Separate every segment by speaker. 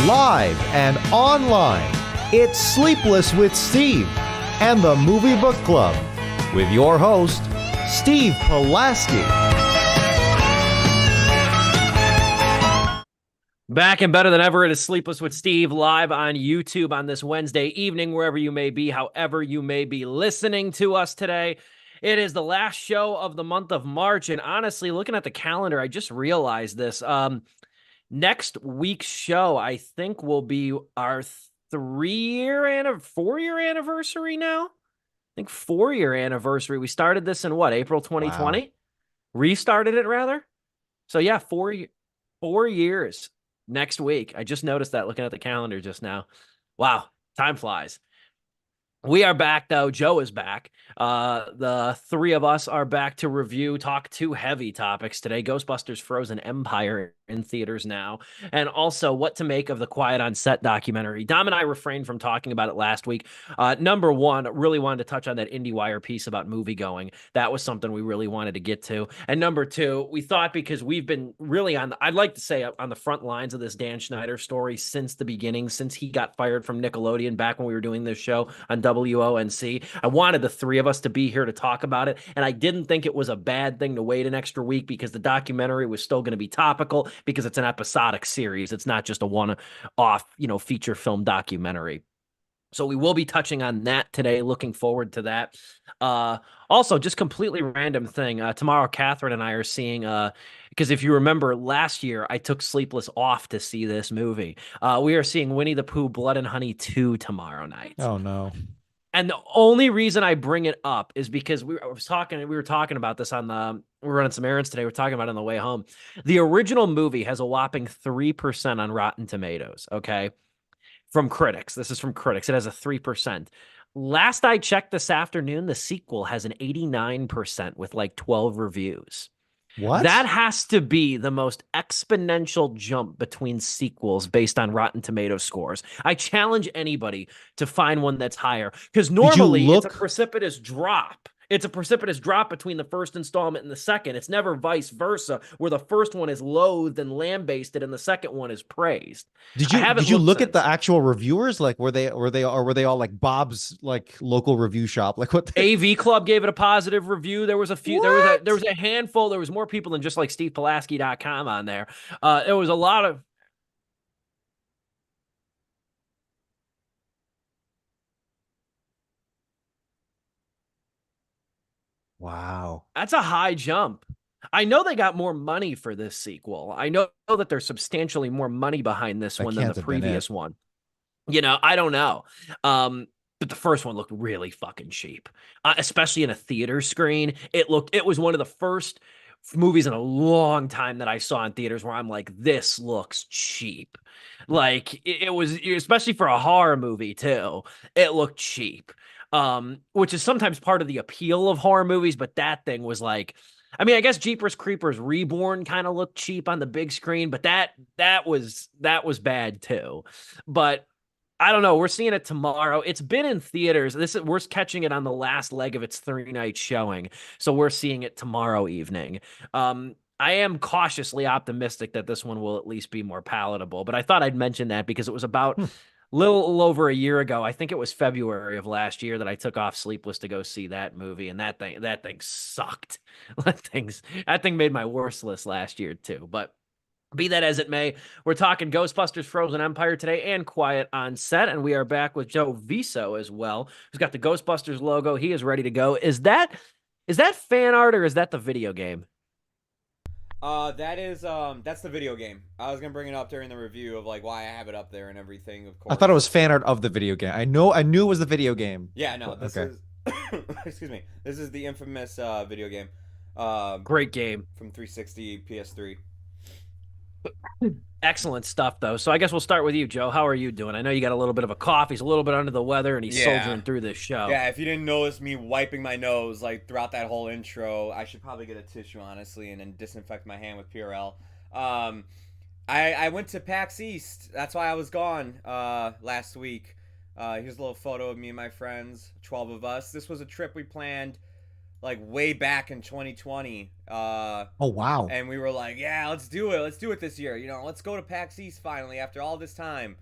Speaker 1: live and online. It's Sleepless with Steve and the Movie Book Club with your host, Steve Pulaski.
Speaker 2: Back and better than ever, it is Sleepless with Steve live on YouTube on this Wednesday evening, wherever you may be, however you may be listening to us today. It is the last show of the month of March, and honestly, looking at the calendar, I just realized this. Next week's show, I think, will be our 4-year anniversary now. I think 4-year anniversary. We started this in what, April 2020? Wow. Restarted it, rather. So yeah, 4 years. Next week. I just noticed that looking at the calendar just now. Wow, time flies. We are back, though. Joe is back. The three of us are back to talk two heavy topics today. Ghostbusters Frozen Empire in theaters now, and also what to make of the Quiet on Set documentary. Dom and I refrained from talking about it last week. Number one, really wanted to touch on that IndieWire piece about movie going. That was something we really wanted to get to. And number two, we thought, because we've been really I'd like to say on the front lines of this Dan Schneider story since the beginning, since he got fired from Nickelodeon back when we were doing this show on WONC. I wanted the three of us to be here to talk about it, and I didn't think it was a bad thing to wait an extra week because the documentary was still going to be topical because it's an episodic series. It's not just a one-off, feature film documentary. So we will be touching on that today. Looking forward to that. Also, just completely random thing. Tomorrow, Catherine and I are seeing, because if you remember last year, I took Sleepless off to see this movie. We are seeing Winnie the Pooh, Blood and Honey 2 tomorrow night.
Speaker 1: Oh, no.
Speaker 2: And the only reason I bring it up is because we were talking about this we were running some errands today. We're talking about it on the way home. The original movie has a whopping 3% on Rotten Tomatoes. Okay. From critics. This is from critics. It has a 3%. Last I checked this afternoon, the sequel has an 89% with like 12 reviews.
Speaker 1: What?
Speaker 2: That has to be the most exponential jump between sequels based on Rotten Tomatoes scores. I challenge anybody to find one that's higher, because normally it's a precipitous drop. It's a precipitous drop between the first installment and the second. It's never vice versa, where the first one is loathed and lambasted and the second one is praised.
Speaker 1: Did you look at the actual reviewers? Like, were they all like Bob's like local review shop? Like, what?
Speaker 2: AV Club gave it a positive review. There was a few. There was a handful. There was more people than just like StevePulaski.com on there. There was a lot of.
Speaker 1: Wow.
Speaker 2: That's a high jump. I know they got more money for this sequel. I know that there's substantially more money behind this one than the previous one. I don't know. But the first one looked really fucking cheap, especially in a theater screen. It was one of the first movies in a long time that I saw in theaters where I'm like, this looks cheap. Like it was, especially for a horror movie too. It looked cheap. Which is sometimes part of the appeal of horror movies, but that thing was like, I mean, I guess Jeepers Creepers Reborn kind of looked cheap on the big screen, but that was bad too. But I don't know. We're seeing it tomorrow. It's been in theaters. We're catching it on the last leg of its 3-night showing, so we're seeing it tomorrow evening. I am cautiously optimistic that this one will at least be more palatable, but I thought I'd mention that because it was about little over a year ago. I think it was February of last year that I took off Sleepless to go see that movie, and that thing sucked. That thing made my worst list last year too. But be that as it may, we're talking Ghostbusters Frozen Empire today and Quiet on Set, and we are back with Joe Viso as well, who's got the Ghostbusters logo. He is ready to go. Is that fan art or is that the video game?
Speaker 3: That's the video game. I was gonna bring it up during the review of like why I have it up there and everything. Of course,
Speaker 1: I thought it was fan art of the video game. I knew it was the video game.
Speaker 3: Yeah, no, this is excuse me. This is the infamous video game.
Speaker 2: Great game
Speaker 3: from 360 PS3.
Speaker 2: Excellent stuff, though. So I guess we'll start with you, Joe. How are you doing? I know you got a little bit of a cough. He's a little bit under the weather, and he's soldiering through this show.
Speaker 3: Yeah, if you didn't notice me wiping my nose like throughout that whole intro, I should probably get a tissue, honestly, and then disinfect my hand with Purell. I went to PAX East. That's why I was gone last week. Here's a little photo of me and my friends, 12 of us. This was a trip we planned like way back in 2020.
Speaker 1: Oh wow.
Speaker 3: And we were like, yeah, let's do it. Let's do it this year. You know, let's go to PAX East finally after all this time.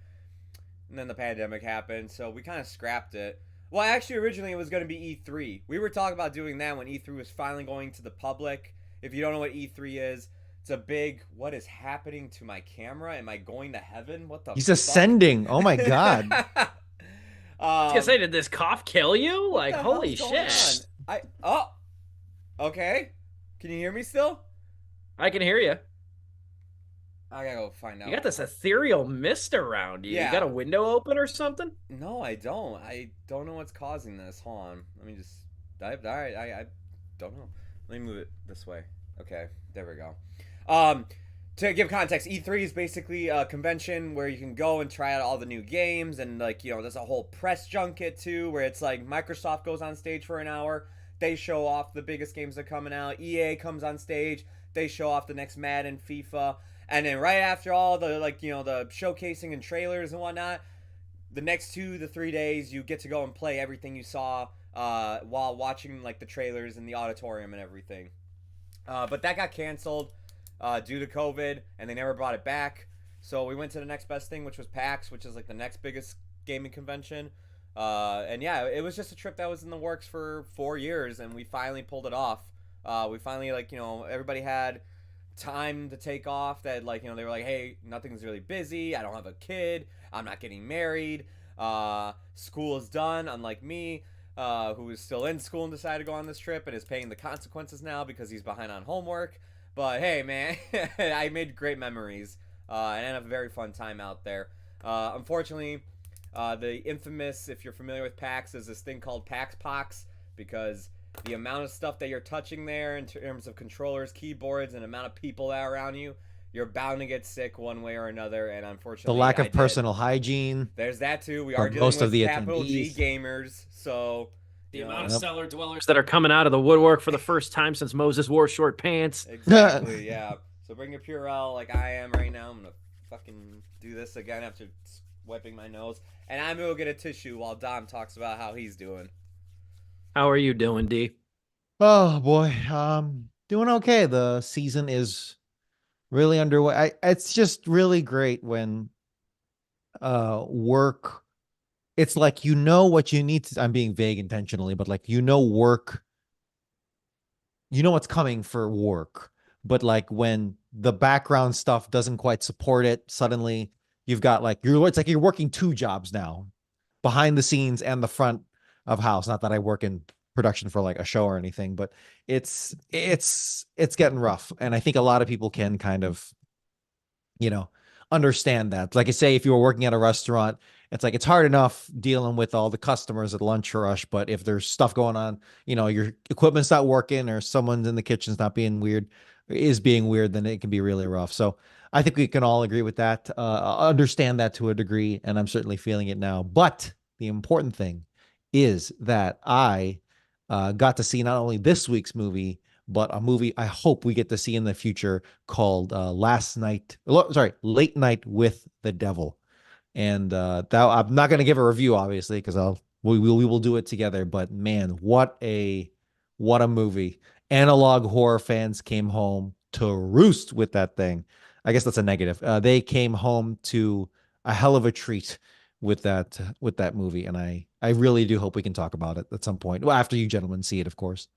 Speaker 3: And then the pandemic happened, so we kind of scrapped it. Well, actually, originally it was going to be E3. We were talking about doing that when E3 was finally going to the public. If you don't know what E3 is, it's a big, what is happening to my camera? Am I going to heaven? What the
Speaker 1: He's
Speaker 3: fuck?
Speaker 1: ascending. Oh my god.
Speaker 2: I was gonna say, did this cough kill you?
Speaker 3: What
Speaker 2: Like,
Speaker 3: the
Speaker 2: holy
Speaker 3: hell's going
Speaker 2: shit!
Speaker 3: on? Okay. Can you hear me still?
Speaker 2: I can hear you.
Speaker 3: I gotta go find out.
Speaker 2: You got this ethereal mist around you.
Speaker 3: Yeah.
Speaker 2: You got a window open or something?
Speaker 3: No, I don't. I don't know what's causing this. Hold on. Let me just. Alright, I don't know. Let me move it this way. Okay, there we go. To give context, E3 is basically a convention where you can go and try out all the new games, and like, you know, there's a whole press junket too, where it's like Microsoft goes on stage for an hour, they show off the biggest games that are coming out. EA comes on stage, they show off the next Madden, FIFA, and then right after all the, like, you know, the showcasing and trailers and whatnot, the next 2 to 3 days you get to go and play everything you saw while watching like the trailers in the auditorium and everything. But that got canceled due to COVID, and they never brought it back. So we went to the next best thing, which was PAX, which is like the next biggest gaming convention. And yeah, it was just a trip that was in the works for 4 years, and we finally pulled it off. We finally, like, you know, everybody had time to take off. That, like, you know, they were like, hey, nothing's really busy. I don't have a kid. I'm not getting married. School is done, unlike me, who is still in school and decided to go on this trip and is paying the consequences now because he's behind on homework. But hey, man, I made great memories and had a very fun time out there. Unfortunately, the infamous, if you're familiar with PAX, is this thing called PAX Pox, because the amount of stuff that you're touching there in terms of controllers, keyboards, and amount of people that are around you, you're bound to get sick one way or another. And unfortunately,
Speaker 1: The lack of personal hygiene.
Speaker 3: There's that too. We
Speaker 1: For
Speaker 3: are dealing
Speaker 1: most
Speaker 3: with
Speaker 1: of the
Speaker 3: capital G
Speaker 1: attendees.
Speaker 3: gamers, so
Speaker 2: The
Speaker 3: you know.
Speaker 2: amount of cellar dwellers that are coming out of the woodwork for the first time since Moses wore short pants.
Speaker 3: Exactly, yeah. So bring your Purell like I am right now. I'm gonna fucking do this again after wiping my nose, and I'm gonna go get a tissue while Dom talks about how he's doing.
Speaker 2: How are you doing, D?
Speaker 1: Oh boy. Doing okay. The season is really underway. It's just really great when work, it's like, you know what you need to, I'm being vague intentionally, but like, you know, work, you know what's coming for work, but like when the background stuff doesn't quite support it, suddenly you've got like, it's like you're working 2 jobs now, behind the scenes and the front of house. Not that I work in production for like a show or anything, but it's getting rough. And I think a lot of people can kind of, you know, understand that. Like I say, if you were working at a restaurant, it's like, it's hard enough dealing with all the customers at lunch rush, but if there's stuff going on, you know, your equipment's not working or someone's in the kitchen's not being weird, is being weird, then it can be really rough. So I think we can all agree with that, understand that to a degree, and I'm certainly feeling it now. But the important thing is that I got to see not only this week's movie, but a movie I hope we get to see in the future called Late Night with the Devil. And that, I'm not going to give a review, obviously, because we will do it together. But man, what a movie! Analog horror fans came home to roost with that thing. I guess that's a negative. They came home to a hell of a treat with that movie, and I really do hope we can talk about it at some point. Well, after you gentlemen see it, of course.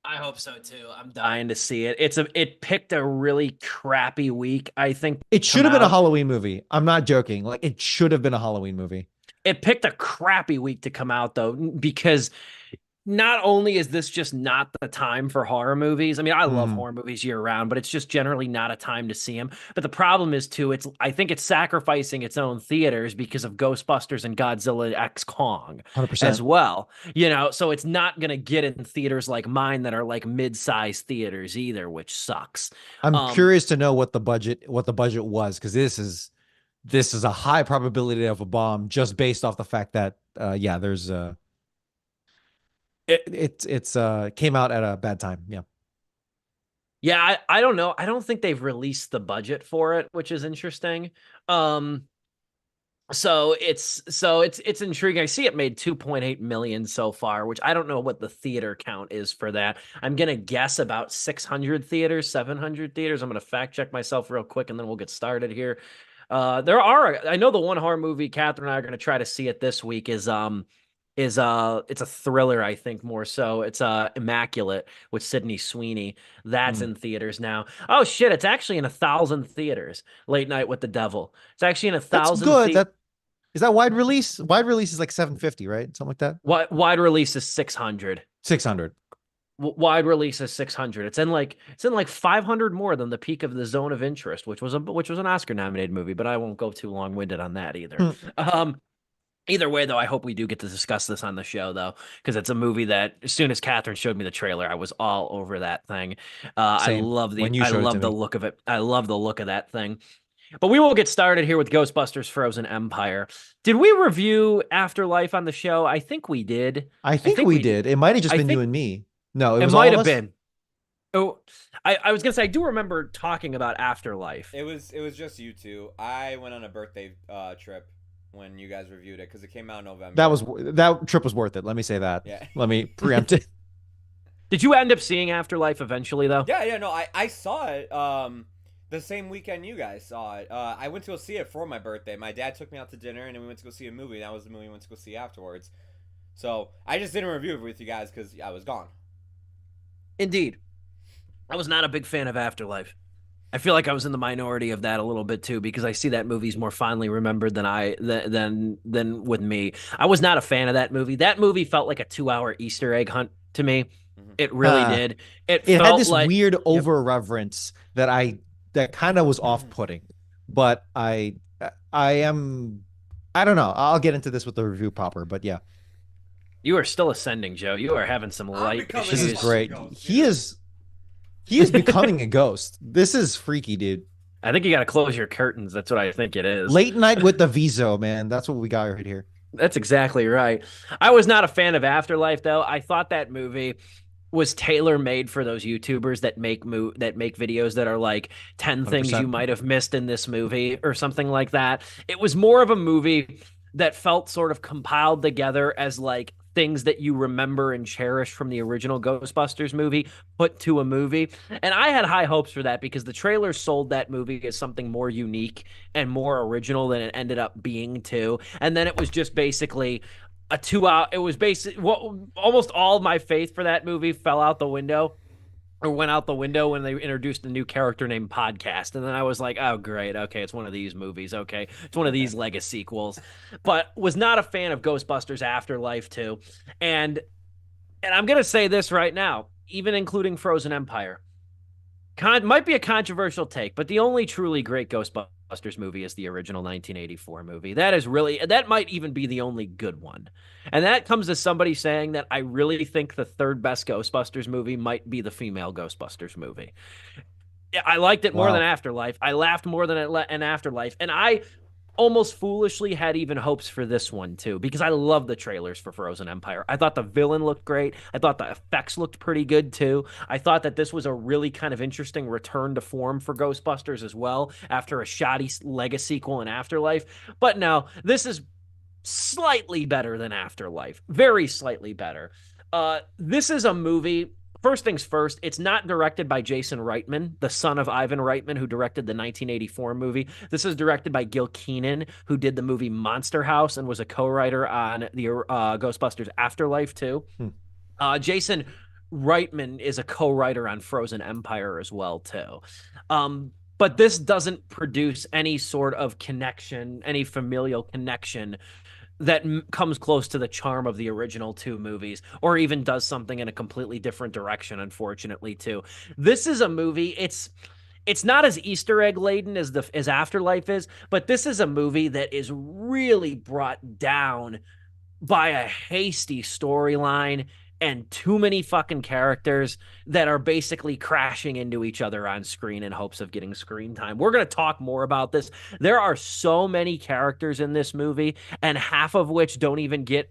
Speaker 2: I hope so too. I'm dying to see it. It picked a really crappy week, I think.
Speaker 1: It should have been a Halloween movie. I'm not joking. Like, it should have been a Halloween movie.
Speaker 2: It picked a crappy week to come out though, because not only is this just not the time for horror movies. I mean, I love horror movies year round, but it's just generally not a time to see them. But the problem is too, I think it's sacrificing its own theaters because of Ghostbusters and Godzilla X Kong
Speaker 1: 100%.
Speaker 2: as well. You know, so it's not going to get in theaters like mine that are like mid-sized theaters either, which sucks.
Speaker 1: I'm curious to know what the budget was, because this is a high probability of a bomb just based off the fact that there's it's came out at a bad time.
Speaker 2: Yeah, I don't know. I don't think they've released the budget for it, which is interesting. So it's intriguing. I see it made 2.8 million so far, which I don't know what the theater count is for that. I'm gonna guess about 600 theaters, 700 theaters. I'm gonna fact check myself real quick, and then we'll get started here. I know the one horror movie Catherine and I are gonna try to see it this week is it's a thriller, I think, more so. It's Immaculate with Sydney Sweeney. That's
Speaker 1: Hmm.
Speaker 2: in theaters now. Oh shit, it's actually in 1,000 theaters. Late Night with the Devil. It's actually in a
Speaker 1: That's
Speaker 2: thousand
Speaker 1: good.
Speaker 2: the
Speaker 1: That is that wide release. Wide release is like 750, right? Something like that.
Speaker 2: wide release is 600.
Speaker 1: 600.
Speaker 2: Wide release is 600. It's in like 500 more than the peak of The Zone of Interest, which was an Oscar nominated movie, but I won't go too long winded on that either.
Speaker 1: Hmm.
Speaker 2: Either way, though, I hope we do get to discuss this on the show, though, because it's a movie that as soon as Catherine showed me the trailer, I was all over that thing.
Speaker 1: Same. When you
Speaker 2: I
Speaker 1: showed it to
Speaker 2: love the
Speaker 1: me.
Speaker 2: look of it. I love the look of that thing. But we will get started here with Ghostbusters Frozen Empire. Did we review Afterlife on the show? I think we did.
Speaker 1: I
Speaker 2: I
Speaker 1: think
Speaker 2: think
Speaker 1: we
Speaker 2: we did.
Speaker 1: did. It might have just
Speaker 2: I
Speaker 1: been you
Speaker 2: think
Speaker 1: and me. No, it
Speaker 2: it
Speaker 1: was all
Speaker 2: might
Speaker 1: of
Speaker 2: have
Speaker 1: us.
Speaker 2: been. Oh, I was gonna say I do remember talking about Afterlife.
Speaker 3: It was just you two. I went on a birthday trip when you guys reviewed it because it came out in
Speaker 1: That
Speaker 3: November.
Speaker 1: was that trip was worth it. Let me say that.
Speaker 3: Yeah.
Speaker 1: Let me preempt it.
Speaker 2: Did you end up seeing Afterlife eventually, though?
Speaker 3: Yeah, no, I saw it the same weekend you guys saw it. I went to go see it for my birthday. My dad took me out to dinner and then we went to go see a movie. That was the movie we went to go see afterwards. So I just didn't review it with you guys because I was gone.
Speaker 2: Indeed. I was not a big fan of Afterlife. I feel like I was in the minority of that a little bit too because I see that movie's more fondly remembered than with me. I was not a fan of that movie. That movie felt like a 2-hour Easter egg hunt to me.
Speaker 3: Mhm.
Speaker 2: It really did. It
Speaker 1: It had
Speaker 2: felt
Speaker 1: this
Speaker 2: like
Speaker 1: weird
Speaker 2: yep.
Speaker 1: over reverence that kind of was off putting. But I am I don't know. I'll get into this with the review proper, but yeah,
Speaker 2: You are still ascending, Joe. You are having some
Speaker 3: I'm
Speaker 2: light
Speaker 3: becoming
Speaker 1: this
Speaker 3: a
Speaker 1: is
Speaker 2: issues.
Speaker 3: fucking
Speaker 1: great.
Speaker 3: ghost,
Speaker 1: He
Speaker 3: dude.
Speaker 1: is he is becoming a ghost. This is freaky, dude.
Speaker 2: I think you got to close your curtains. That's what I think it is.
Speaker 1: Late night with the Viso, man. That's what we got right here.
Speaker 2: That's exactly right. I was not a fan of Afterlife though. I thought that movie was tailor made for those YouTubers that make videos that are like 10 things you
Speaker 1: 100%.
Speaker 2: might have missed in this movie or something like that. It was more of a movie that felt sort of compiled together as like things that you remember and cherish from the original Ghostbusters movie put to a movie. And I had high hopes for that because the trailer sold that movie as something more unique and more original than it ended up being too. And then it was just basically a 2 hour. It was basically almost all of my faith for that movie fell out the window or went out the window when they introduced a new character named Podcast. And then I was like, oh, great. Okay, it's one of these movies. Okay, it's one of these Lego sequels. But was not a fan of Ghostbusters Afterlife too. And I'm gonna say this right now, even including Frozen Empire. Might be a controversial take, but the only truly great Ghostbusters movie is the original 1984 movie. That might even be the only good one. And that comes as somebody saying that I really think the third best Ghostbusters movie might be the female Ghostbusters movie. I liked it more than
Speaker 1: Wow.
Speaker 2: Afterlife. I laughed more than an Afterlife, and I almost foolishly had even hopes for this one too because I love the trailers for Frozen Empire. I thought the villain looked great. I thought the effects looked pretty good too. I thought that this was a really kind of interesting return to form for Ghostbusters as well after a shoddy Lego sequel in Afterlife. But no, this is slightly better than Afterlife. Very slightly better. This is a movie. First things first, it's not directed by Jason Reitman, the son of Ivan Reitman, who directed the 1984 movie. This is directed by Gil Keenan, who did the movie Monster House and was a co-writer on the Ghostbusters Afterlife too.
Speaker 1: Hmm.
Speaker 2: Jason Reitman is a co-writer on Frozen Empire as well too. But this doesn't produce any sort of connection, any familial connection that comes close to the charm of the original two movies or even does something in a completely different direction, unfortunately too. This is a movie, it's not as Easter egg laden as Afterlife is, but this is a movie that is really brought down by a hasty storyline and too many fucking characters that are basically crashing into each other on screen in hopes of getting screen time. We're going to talk more about this. There are so many characters in this movie, and half of which don't even get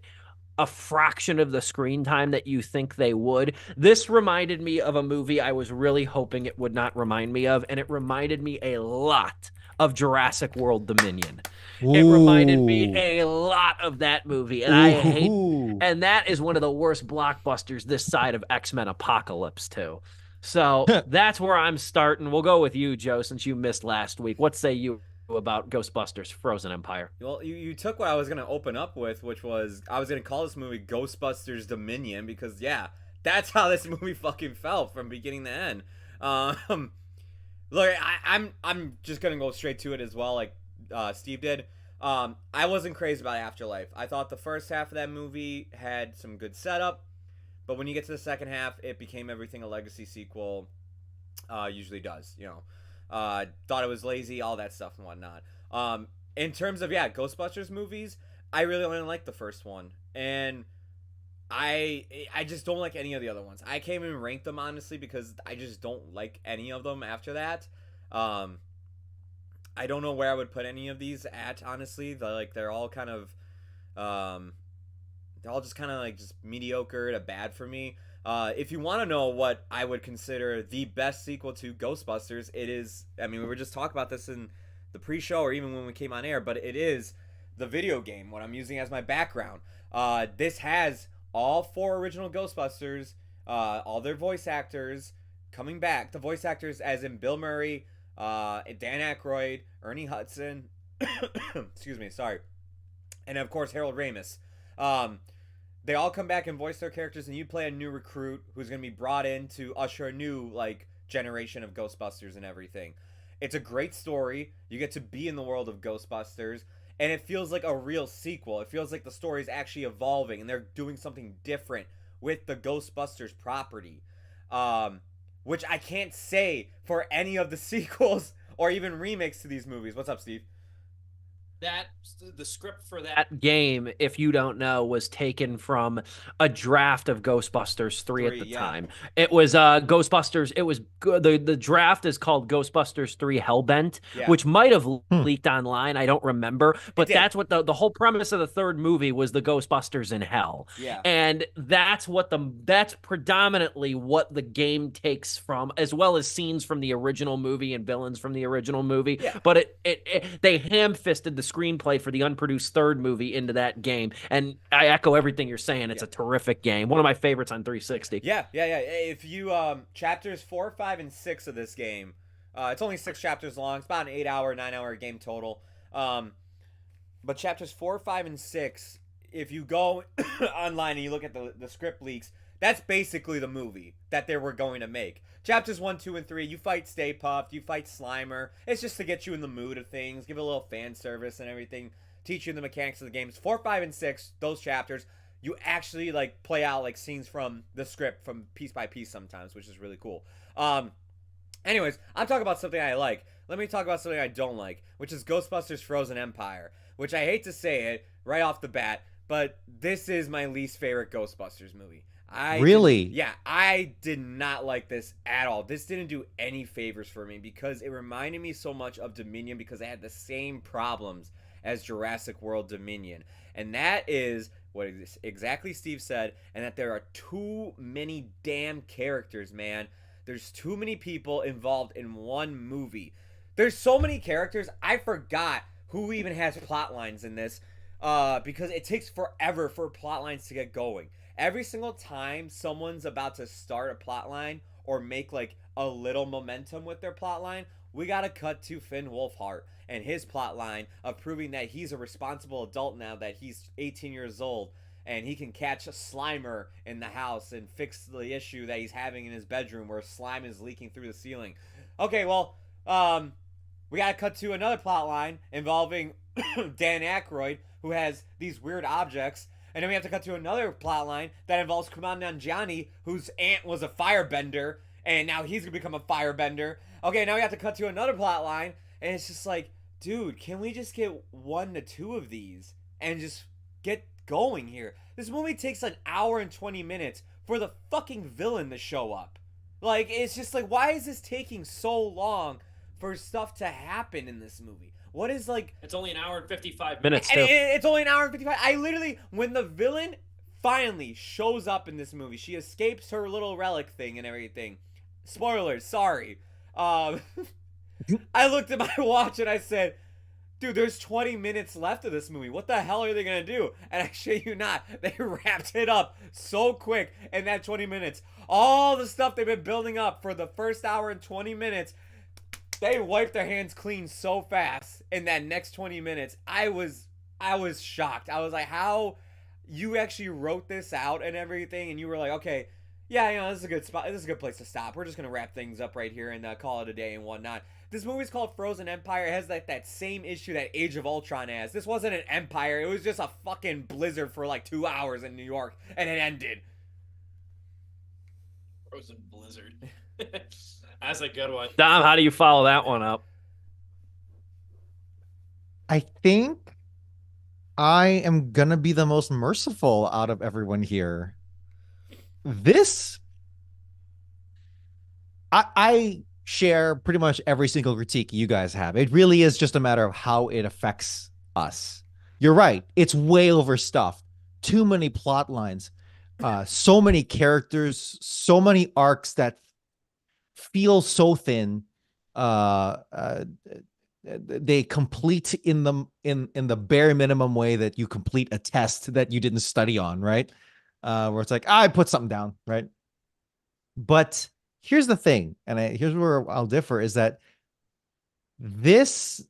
Speaker 2: a fraction of the screen time that you think they would. This reminded me of a movie I was really hoping it would not remind me of, and it reminded me a lot of Jurassic World Dominion. It reminded me
Speaker 1: Ooh.
Speaker 2: a lot of that movie, and I hate.
Speaker 1: Ooh.
Speaker 2: And that is one of the worst blockbusters this side of X-Men Apocalypse too. So that's where I'm starting. We'll go with you, Joe, since you missed last week. What say you about Ghostbusters Frozen Empire?
Speaker 3: Well, you took what I was gonna open up with, which was I was gonna call this movie Ghostbusters Dominion because yeah, that's how this movie fucking felt from beginning to end. Um, Look, I'm just gonna go straight to it as well, like Steve did. I wasn't crazy about Afterlife. I thought the first half of that movie had some good setup, but when you get to the second half, it became everything a legacy sequel usually does. Thought it was lazy, all that stuff and whatnot. In terms of Ghostbusters movies, I really only like the first one, and I just don't like any of the other ones. I can't even rank them honestly because I just don't like any of them after that. I don't know where I would put any of these at honestly. They're all kind of they're all just kind of like just mediocre to bad for me. If you want to know what I would consider the best sequel to Ghostbusters, it is. I mean, we were just talking about this in the pre-show or even when we came on air, but it is the video game. What I'm using as my background. This has all 4 original Ghostbusters, all their voice actors coming back. The voice actors, as in Bill Murray, Dan Aykroyd, Ernie Hudson, excuse me, sorry, and of course Harold Ramis. They all come back and voice their characters, and you play a new recruit who's going to be brought in to usher a new generation of Ghostbusters and everything. It's a great story. You get to be in the world of Ghostbusters, and it feels like a real sequel. It feels like the story is actually evolving, and they're doing something different with the Ghostbusters property, which I can't say for any of the sequels or even remakes to these movies. What's up, Steve?
Speaker 2: The script for that game, if you don't know, was taken from a draft of Ghostbusters 3 at the time. It was Ghostbusters. It was the draft is called Ghostbusters 3 Hellbent, which might have leaked online. I don't remember, but that's what the whole premise of the third movie was, the Ghostbusters in hell.
Speaker 3: Yeah.
Speaker 2: And that's predominantly what the game takes from, as well as scenes from the original movie and villains from the original movie.
Speaker 3: Yeah.
Speaker 2: But they ham-fisted the screenplay for the unproduced third movie into that game, and I echo everything you're saying. It's a terrific game, one of my favorites on 360.
Speaker 3: Yeah. If you chapters 4, 5, and 6 of this game, it's only 6 chapters long. It's about an 8-hour, 9-hour game total. But chapters 4, 5, and 6, if you go online and you look at the script leaks, that's basically the movie that they were going to make. Chapters 1, 2, and 3, you fight Stay Puft, you fight Slimer. It's just to get you in the mood of things, give it a little fan service and everything, teach you the mechanics of the games. 4, 5, and 6, those chapters, you actually play out scenes from the script from piece by piece sometimes, which is really cool. Anyways, I'm talking about something I like. Let me talk about something I don't like, which is Ghostbusters Frozen Empire, which I hate to say it right off the bat, but this is my least favorite Ghostbusters movie.
Speaker 1: Really?
Speaker 3: I did not like this at all. This didn't do any favors for me because it reminded me so much of Dominion because it had the same problems as Jurassic World Dominion. And that is what exactly Steve said, and that there are too many damn characters, man. There's too many people involved in one movie. There's so many characters, I forgot who even has plot lines in this because it takes forever for plot lines to get going. Every single time someone's about to start a plot line or make a little momentum with their plot line, we gotta cut to Finn Wolfhard and his plot line of proving that he's a responsible adult now that he's 18 years old and he can catch a Slimer in the house and fix the issue that he's having in his bedroom where slime is leaking through the ceiling. Okay, well, we gotta cut to another plot line involving Dan Aykroyd, who has these weird objects. And then we have to cut to another plot line that involves Kumail Nanjiani, whose aunt was a firebender, and now he's going to become a firebender. Okay, now we have to cut to another plot line, and it's just dude, can we just get 1 to 2 of these and just get going here? This movie takes an hour and 20 minutes for the fucking villain to show up. It's just why is this taking so long for stuff to happen in this movie? What is
Speaker 2: It's only an hour and 55 minutes, too.
Speaker 3: It's only an hour and 55. I literally, when the villain finally shows up in this movie, she escapes her little relic thing and everything. Spoilers, sorry. I looked at my watch and I said, dude, there's 20 minutes left of this movie. What the hell are they gonna do? And I shit you not, they wrapped it up so quick in that 20 minutes. All the stuff they've been building up for the first hour and 20 minutes, they wiped their hands clean so fast in that next 20 minutes. I was shocked. I was like, how you actually wrote this out and everything, and you were like, okay, yeah, this is a good spot. This is a good place to stop. We're just gonna wrap things up right here and call it a day and whatnot. This movie's called Frozen Empire. It has that same issue that Age of Ultron has. This wasn't an empire. It was just a fucking blizzard for like 2 hours in New York, and it ended.
Speaker 4: Frozen blizzard. That's a good one.
Speaker 2: Dom, how do you follow that one up?
Speaker 1: I think I am gonna be the most merciful out of everyone here. This, I share pretty much every single critique you guys have. It really is just a matter of how it affects us. You're right. It's way overstuffed. Too many plot lines, so many characters, so many arcs that feel so thin. They complete in the bare minimum way that you complete a test that you didn't study on, right? Where it's like, I put something down, right? But here's the thing, and here's where I'll differ, is that this,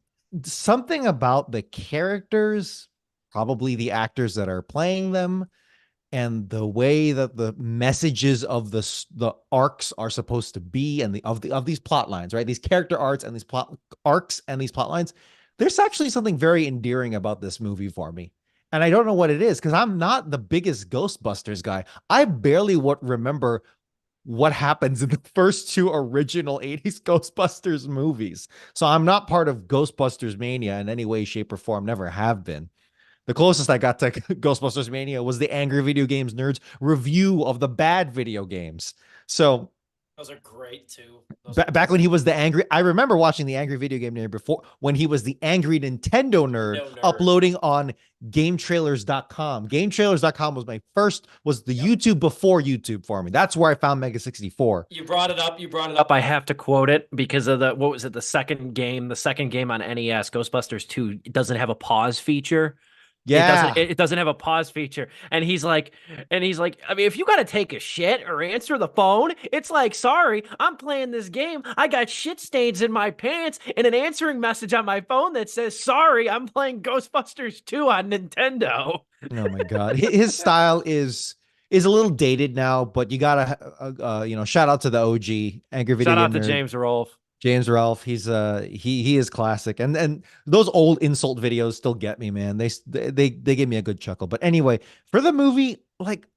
Speaker 1: something about the characters, probably the actors that are playing them, and the way that the messages of the arcs are supposed to be, and of these plot lines, right? These character arcs and these plot arcs and these plot lines, there's actually something very endearing about this movie for me. And I don't know what it is, because I'm not the biggest Ghostbusters guy. I barely remember what happens in the first two original 80s Ghostbusters movies. So I'm not part of Ghostbusters mania in any way, shape, or form, never have been. The closest I got to Ghostbusters mania was the Angry Video Games Nerds review of the bad video games. So
Speaker 4: those are great too.
Speaker 1: Back when he was the angry, I remember watching the Angry Video Game Nerd before, when he was the Angry Nintendo Nerd, uploading on GameTrailers.com. GameTrailers.com was the YouTube before YouTube for me. That's where I found Mega 64.
Speaker 4: You brought it up.
Speaker 2: I have to quote it because of what was it? The second game on NES, Ghostbusters 2, it doesn't have a pause feature.
Speaker 1: Yeah,
Speaker 2: it doesn't have a pause feature. And he's like, I mean, if you got to take a shit or answer the phone, it's like, sorry, I'm playing this game. I got shit stains in my pants and an answering message on my phone that says, sorry, I'm playing Ghostbusters 2 on Nintendo.
Speaker 1: Oh my God. His style is a little dated now, but you gotta, shout out to the OG Angry Video
Speaker 2: Shout out
Speaker 1: Game
Speaker 2: to
Speaker 1: Nerd.
Speaker 2: James Rolfe.
Speaker 1: James Ralph, he is classic, and those old insult videos still get me, man. They give me a good chuckle. But anyway, for the movie, like,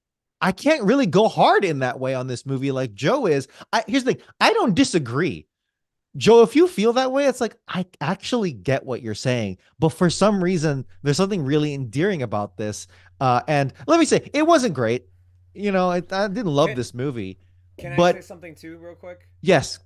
Speaker 1: I can't really go hard in that way on this movie like Joe is. Here's the thing, I don't disagree, Joe. If you feel that way, it's like, I actually get what you're saying, but for some reason, there's something really endearing about this. And let me say, it wasn't great. I didn't love this movie.
Speaker 3: Can I
Speaker 1: but
Speaker 3: say something too, real quick?
Speaker 1: Yes.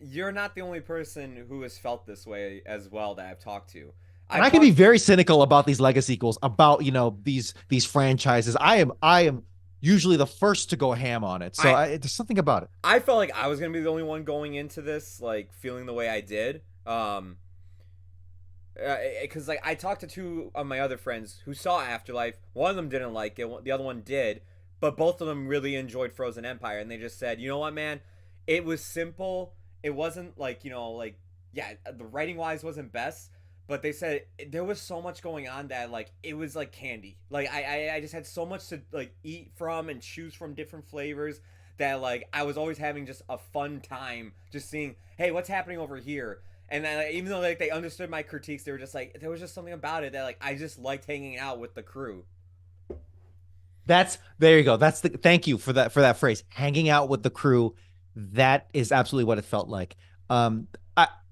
Speaker 3: You're not the only person who has felt this way as well that I've talked to.
Speaker 1: And I can be very cynical about these legacy sequels, about these franchises. I am usually the first to go ham on it. So there's something about it.
Speaker 3: I felt like I was gonna be the only one going into this, like, feeling the way I did. Because like, I talked to two of my other friends who saw Afterlife. One of them didn't like it. The other one did, but both of them really enjoyed Frozen Empire, and they just said, you know what, man, it was simple. It wasn't like, yeah, the writing wise wasn't best, but they said there was so much going on that, like, it was like candy. Like, I just had so much to, like, eat from and choose from different flavors that, like, I was always having just a fun time just seeing, hey, what's happening over here? And then, like, even though, like, they understood my critiques, they were just like, there was just something about it that, like, I just liked hanging out with the crew.
Speaker 1: There you go. Thank you for that phrase, hanging out with the crew. That is absolutely what it felt like.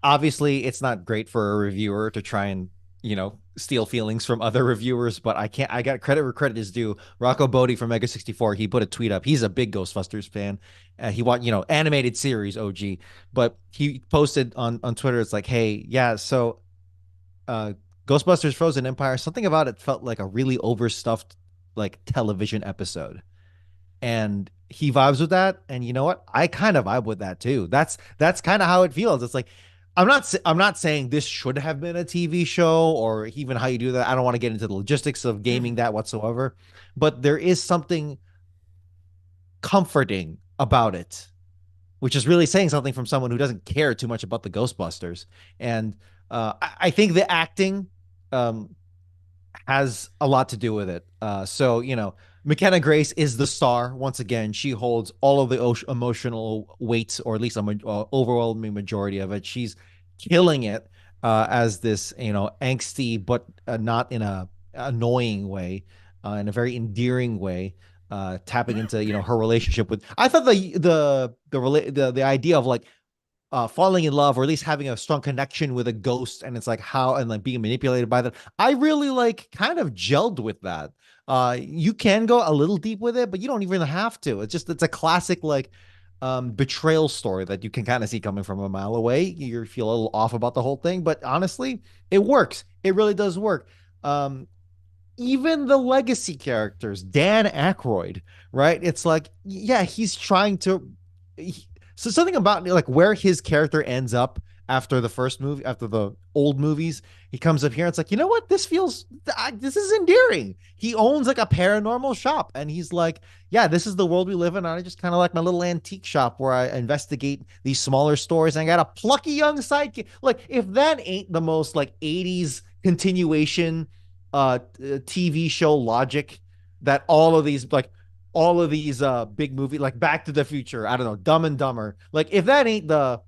Speaker 1: Obviously, it's not great for a reviewer to try and steal feelings from other reviewers, but I got credit where credit is due. Rocco Bodie from Mega 64, he put a tweet up. He's a big Ghostbusters fan. He animated series OG, but he posted on Twitter. It's like, hey, yeah, so Ghostbusters Frozen Empire, something about it felt like a really overstuffed, like, television episode. And he vibes with that, and you know what? I kind of vibe with that too. That's kind of how it feels. It's like, I'm not saying this should have been a TV show or even how you do that. I don't want to get into the logistics of gaming that whatsoever, but there is something comforting about it, which is really saying something from someone who doesn't care too much about the Ghostbusters. And I think the acting um, has a lot to do with it. So, McKenna Grace is the star. Once again, she holds all of the emotional weight, or at least overwhelming majority of it. She's killing it as this, angsty, but not in a annoying way, in a very endearing way. Tapping into her relationship with. I thought the idea of like falling in love or at least having a strong connection with a ghost, and it's like how and like being manipulated by that, I really like kind of gelled with that. You can go a little deep with it, but you don't even have to. It's a classic like betrayal story that you can kind of see coming from a mile away. You feel a little off about the whole thing, but honestly it works. It really does work. Even the legacy characters, Dan Aykroyd, right? It's like, yeah, he's trying to. So something about like where his character ends up after the first movie, after the old movies, he comes up here. And it's like, you know what? This is endearing. He owns like a paranormal shop, and he's like, yeah, this is the world we live in. I just kind of like my little antique shop where I investigate these smaller stories. And I got a plucky young sidekick. Like, if that ain't the most like '80s continuation TV show logic that all of these big movie like Back to the Future, I don't know, Dumb and Dumber, like if that ain't the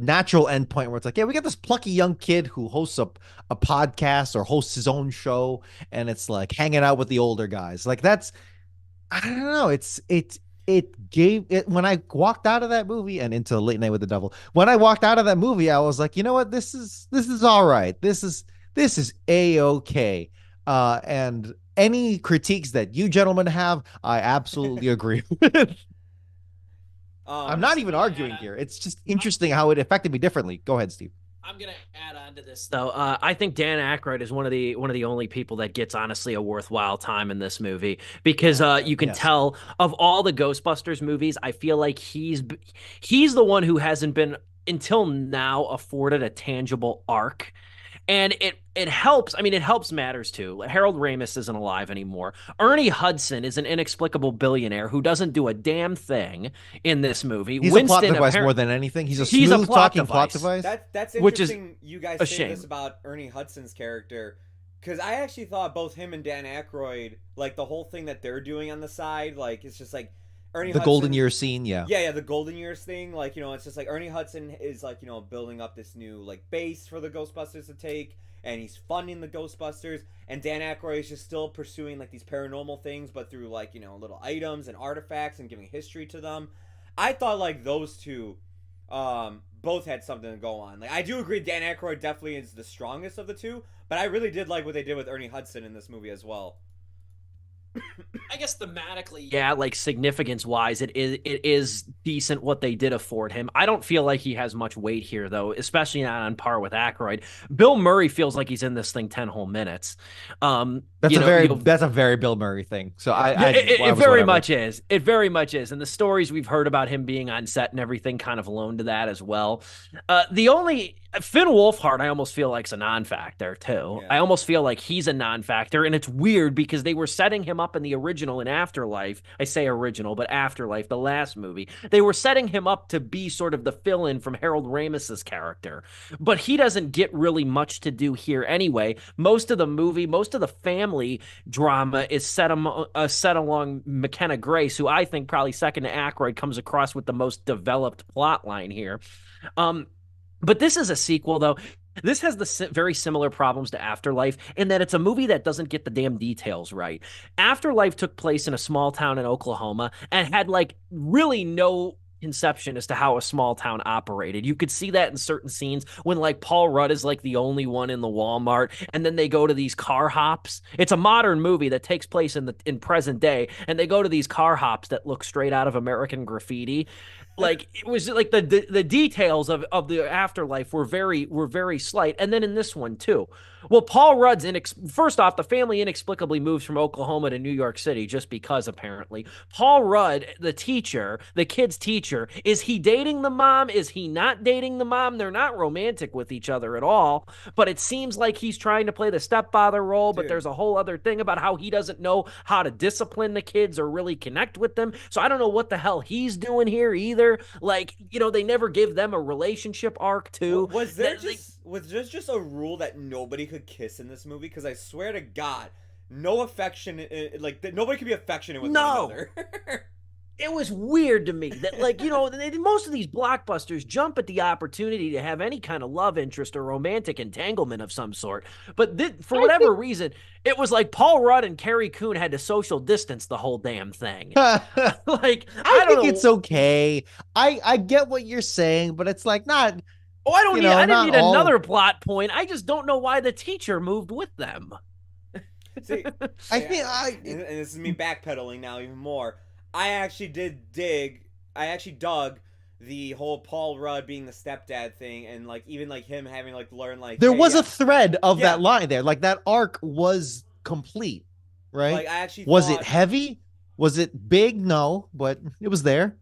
Speaker 1: natural endpoint where it's like, yeah, we got this plucky young kid who hosts a podcast or hosts his own show, and it's like hanging out with the older guys, like that's, I don't know. It gave it when I walked out of that movie and into Late Night with the Devil. When I walked out of that movie, I was like, you know what? This is all right. This is a-okay. And any critiques that you gentlemen have, I absolutely agree with. I'm not even arguing here. It's just interesting how it affected me differently. Go ahead, Steve.
Speaker 2: I'm gonna add on to this though. I think Dan Aykroyd is one of the only people that gets honestly a worthwhile time in this movie, because you can tell of all the Ghostbusters movies, I feel like he's the one who hasn't been until now afforded a tangible arc. And it helps. I mean, it helps matters too. Harold Ramis isn't alive anymore. Ernie Hudson is an inexplicable billionaire who doesn't do a damn thing in this movie.
Speaker 1: He's a plot device more than anything. He's a smooth talking plot device.
Speaker 3: That's interesting. You guys say this about Ernie Hudson's character, because I actually thought both him and Dan Aykroyd, like the whole thing that they're doing on the side, like it's just like Ernie
Speaker 1: the
Speaker 3: Hudson,
Speaker 1: Golden Years scene, yeah,
Speaker 3: the Golden Years thing, like it's just like Ernie Hudson is like building up this new like base for the Ghostbusters to take, and he's funding the Ghostbusters, and Dan Aykroyd is just still pursuing like these paranormal things, but through like little items and artifacts and giving history to them. I thought like those two, both had something to go on. Like I do agree, Dan Aykroyd definitely is the strongest of the two, but I really did like what they did with Ernie Hudson in this movie as well.
Speaker 2: I guess thematically, yeah, like significance wise, it is decent what they did afford him. I don't feel like he has much weight here, though, especially not on par with Aykroyd. Bill Murray feels like he's in this thing 10 whole minutes.
Speaker 1: That's a very Bill Murray thing. So
Speaker 2: it very much is. It very much is, and the stories we've heard about him being on set and everything kind of loan to that as well. The only Finn Wolfhard, I almost feel like is a non-factor too. Yeah. I almost feel like he's a non-factor, and it's weird because they were setting him up in the original in Afterlife. I say original, but Afterlife, the last movie, they were setting him up to be sort of the fill-in from Harold Ramis's character, but he doesn't get really much to do here anyway. Most of the movie, most of the family drama is set along McKenna Grace, who I think probably second to Aykroyd comes across with the most developed plot line here. But this is a sequel, though. This has the very similar problems to Afterlife in that it's a movie that doesn't get the damn details right. Afterlife took place in a small town in Oklahoma and had like really no conception as to how a small town operated. You could see that in certain scenes when like Paul Rudd is like the only one in the Walmart, and then they go to these car hops. It's a modern movie that takes place in present day, and they go to these car hops that look straight out of American Graffiti. Like it was like the details of the afterlife were very slight. And then in this one too. Well, Paul Rudd's first off, the family inexplicably moves from Oklahoma to New York City just because apparently. Paul Rudd, the teacher, the kid's teacher, is he dating the mom? Is he not dating the mom? They're not romantic with each other at all, but it seems like he's trying to play the stepfather role, but there's a whole other thing about how he doesn't know how to discipline the kids or really connect with them. So I don't know what the hell he's doing here either. Like, they never give them a relationship arc too.
Speaker 3: Was there just a rule that nobody could kiss in this movie? Because I swear to God, no affection, nobody could be affectionate with one another.
Speaker 2: It was weird to me that, most of these blockbusters jump at the opportunity to have any kind of love interest or romantic entanglement of some sort. But for whatever reason, it was like Paul Rudd and Carrie Coon had to social distance the whole damn thing.
Speaker 1: I
Speaker 2: don't
Speaker 1: think
Speaker 2: know.
Speaker 1: it's okay. I get what you're saying, but it's like not.
Speaker 2: Oh, I didn't need another plot point. I just don't know why the teacher moved with them.
Speaker 3: See, and this is me backpedaling now even more. I actually dug the whole Paul Rudd being the stepdad thing, and even him having learn
Speaker 1: there was a thread of that line there. Like that arc was complete, right?
Speaker 3: Like I actually
Speaker 1: was it heavy? Was it big? No, but it was there.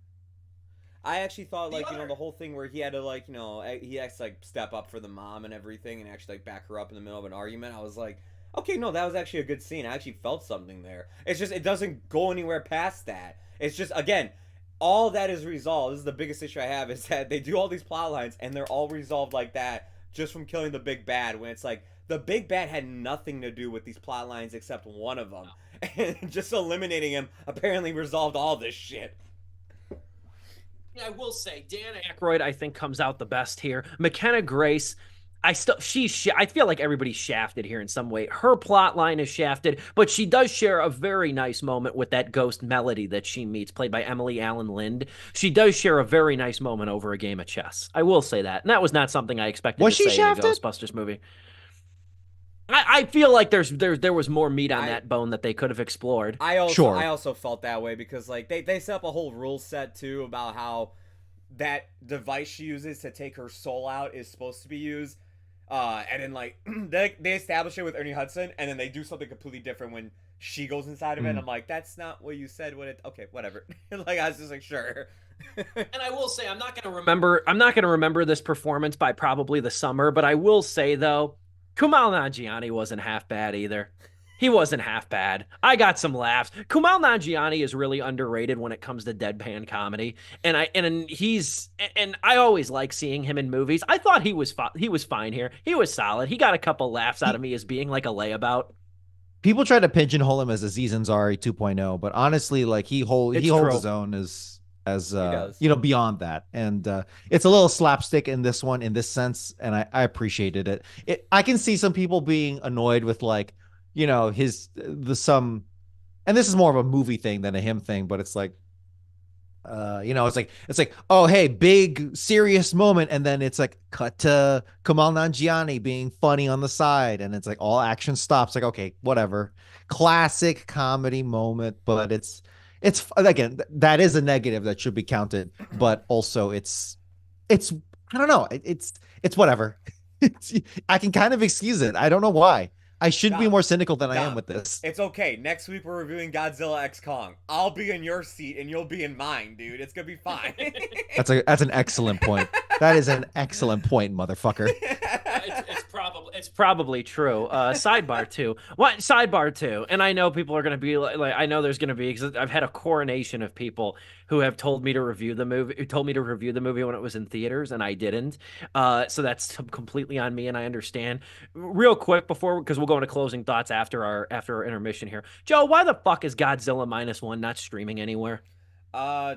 Speaker 3: I actually thought the whole thing where he had to he has to step up for the mom and everything and actually back her up in the middle of an argument. I was like, okay, no, that was actually a good scene. I actually felt something there. It's just it doesn't go anywhere past that. It's just, again, all that is resolved. This is the biggest issue I have, is that they do all these plot lines and they're all resolved like that just from killing the big bad, when it's like the big bad had nothing to do with these plot lines except one of them. And just eliminating him apparently resolved all this shit.
Speaker 2: Yeah, I will say Dan Aykroyd, I think, comes out the best here. McKenna Grace, I feel like everybody's shafted here in some way. Her plot line is shafted, but she does share a very nice moment with that ghost Melody that she meets, played by Emily Allen Lind. She does share a very nice moment over a game of chess. I will say that. And that was not something I expected to say in a Ghostbusters movie. I feel like there was more meat on that bone that they could have explored.
Speaker 3: I also felt that way because they set up a whole rule set too about how that device she uses to take her soul out is supposed to be used. And then they establish it with Ernie Hudson, and then they do something completely different when she goes inside of it. And I'm like, that's not what you said. Okay, whatever. I was just like, sure.
Speaker 2: And I will say, I'm not gonna remember this performance by probably the summer, but I will say though, Kumail Nanjiani wasn't half bad either. He wasn't half bad. I got some laughs. Kumail Nanjiani is really underrated when it comes to deadpan comedy, and I always like seeing him in movies. I thought he was fine here. He was solid. He got a couple laughs out of me as being like a layabout.
Speaker 1: People try to pigeonhole him as Aziz Ansari 2.0, but honestly, he holds his own as beyond that, and it's a little slapstick in this one in this sense, and I appreciated it. I can see some people being annoyed with and this is more of a movie thing than a him thing, but it's like it's like, oh, hey, big serious moment, and then it's like cut to Kumail Nanjiani being funny on the side, and it's like all action stops. Like, okay, whatever, classic comedy moment, but it's again, that is a negative that should be counted, but also it's I don't know, it's whatever. I can kind of excuse it. I don't know why. I should be more cynical than I am with this.
Speaker 3: It's okay. Next week we're reviewing Godzilla x Kong. I'll be in your seat and you'll be in mine, dude. It's gonna be fine.
Speaker 1: That's an excellent point. That is an excellent point, motherfucker.
Speaker 2: It's probably true. Sidebar two. And I know people are going to be like, I know there's going to be, because I've had a coronation of people who have told me to review the movie, when it was in theaters, and I didn't. So that's completely on me, and I understand. Real quick because we'll go into closing thoughts after our intermission here. Joe, why the fuck is Godzilla -1 not streaming anywhere?
Speaker 3: I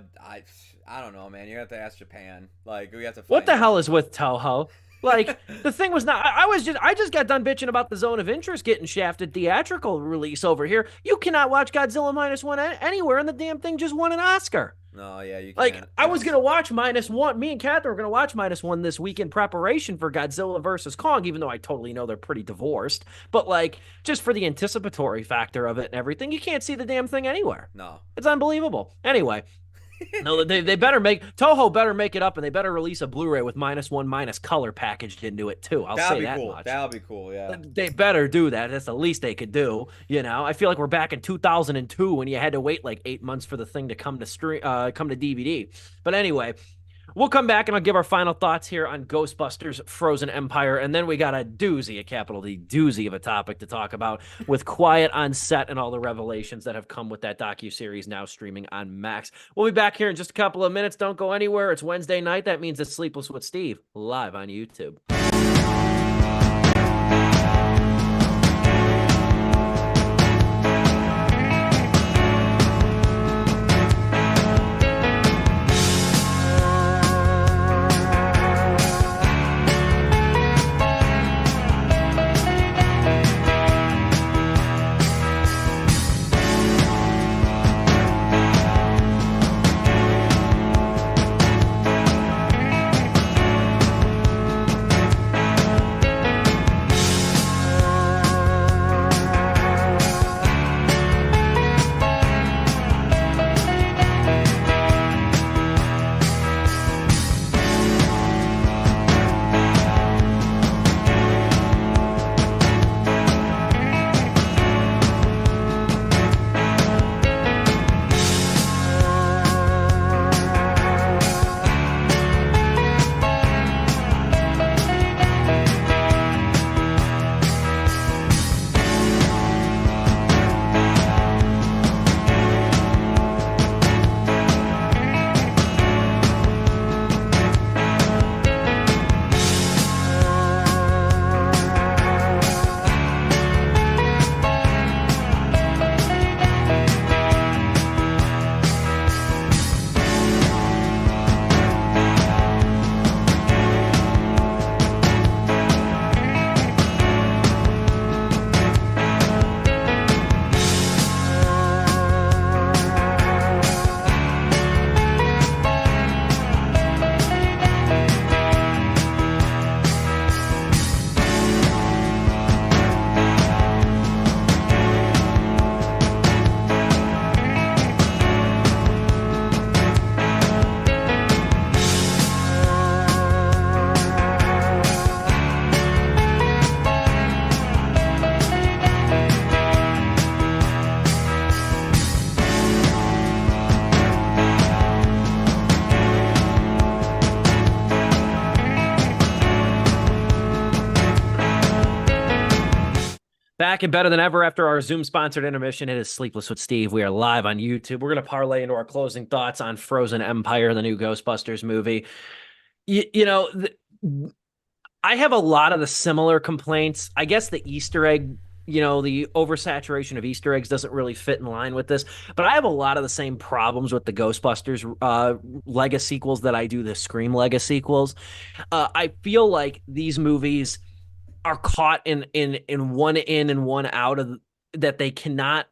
Speaker 3: don't know, man. You have to ask Japan. We have to.
Speaker 2: What the hell is with Toho? The thing was not. I just got done bitching about the Zone of Interest getting shafted theatrical release over here. You cannot watch Godzilla -1 anywhere, and the damn thing just won an Oscar.
Speaker 3: No, yeah, you can't.
Speaker 2: I was gonna watch -1. Me and Catherine were gonna watch -1 this week in preparation for Godzilla versus Kong, even though I totally know they're pretty divorced. But just for the anticipatory factor of it and everything, you can't see the damn thing anywhere.
Speaker 3: No,
Speaker 2: it's unbelievable. Anyway. No, they better make Toho better make it up, and they better release a Blu-ray with -1 color packaged into it too. I'll
Speaker 3: That'd
Speaker 2: say
Speaker 3: be
Speaker 2: that
Speaker 3: cool.
Speaker 2: much.
Speaker 3: That'd be cool. Yeah.
Speaker 2: They better do that. That's the least they could do. I feel like we're back in 2002 when you had to wait like 8 months for the thing to come to DVD. But anyway, we'll come back and I'll give our final thoughts here on Ghostbusters Frozen Empire. And then we got a doozy, a capital D doozy of a topic to talk about with Quiet on Set and all the revelations that have come with that docuseries now streaming on Max. We'll be back here in just a couple of minutes. Don't go anywhere. It's Wednesday night. That means it's Sleepless with Steve live on YouTube. Back and better than ever after our Zoom-sponsored intermission. It is Sleepless with Steve. We are live on YouTube. We're going to parlay into our closing thoughts on Frozen Empire, the new Ghostbusters movie. I have a lot of the similar complaints. I guess the Easter egg, the oversaturation of Easter eggs doesn't really fit in line with this. But I have a lot of the same problems with the Ghostbusters Lega sequels that I do the Scream Lega sequels. I feel like these movies are caught in one in and one out of that. They cannot,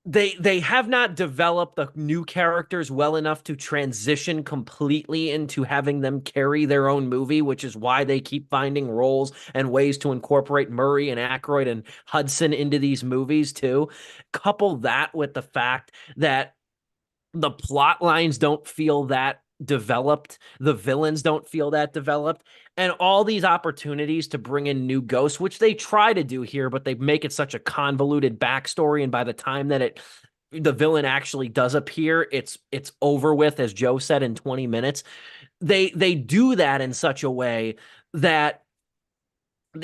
Speaker 2: they have not developed the new characters well enough to transition completely into having them carry their own movie, which is why they keep finding roles and ways to incorporate Murray and Aykroyd and Hudson into these movies too. Couple that with the fact that the plot lines don't feel that developed, the villains don't feel that developed, and all these opportunities to bring in new ghosts, which they try to do here, but they make it such a convoluted backstory, and by the time that the villain actually does appear, it's over with, as Joe said, in 20 minutes. They do that in such a way that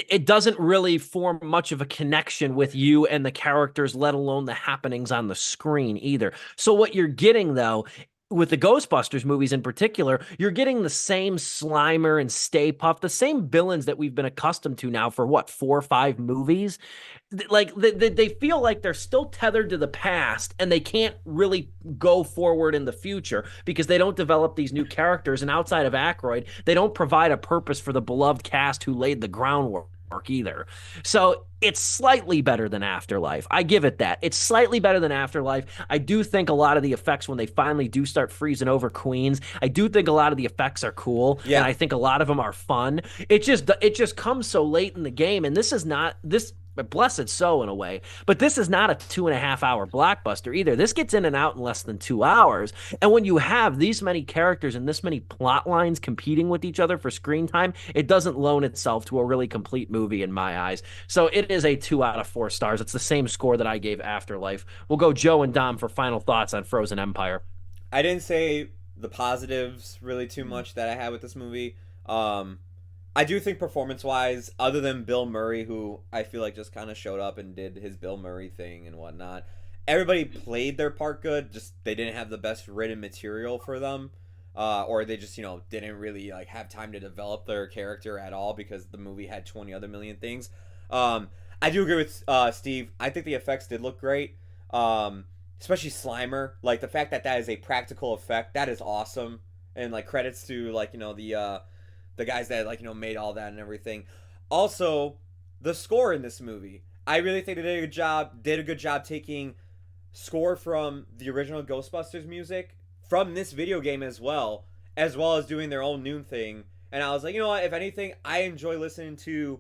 Speaker 2: it doesn't really form much of a connection with you and the characters, let alone the happenings on the screen either. So what you're getting, though, with the Ghostbusters movies in particular, you're getting the same Slimer and Stay Puft, the same villains that we've been accustomed to now for 4 or 5 movies. Like they feel like they're still tethered to the past and they can't really go forward in the future because they don't develop these new characters. And outside of Aykroyd, they don't provide a purpose for the beloved cast who laid the groundwork either. So it's slightly better than Afterlife. I give it that. It's slightly better than Afterlife. I do think a lot of the effects, when they finally do start freezing over Queens, I do think a lot of the effects are cool. Yeah. And I think a lot of them are fun. It just comes so late in the game. And this blessed so in a way. But this is not a 2.5 hour blockbuster either. This gets in and out in less than 2 hours. And when you have these many characters and this many plot lines competing with each other for screen time, it doesn't loan itself to a really complete movie in my eyes. So it is a 2 out of 4 stars. It's the same score that I gave Afterlife. We'll go Joe and Dom for final thoughts on Frozen Empire.
Speaker 3: I didn't say the positives really too much that I had with this movie. I do think performance-wise, other than Bill Murray, who I feel like just kind of showed up and did his Bill Murray thing and whatnot, everybody played their part good. Just they didn't have the best written material for them, or they just didn't really like have time to develop their character at all because the movie had 20 other million things. I do agree with Steve. I think the effects did look great. Especially Slimer, like the fact that is a practical effect, that is awesome, and like credits to like the guys that like made all that and everything. Also, the score in this movie, I really think they did a good job taking score from the original Ghostbusters music from this video game as well as doing their own new thing. And I was like, you know what? If anything, I enjoy listening to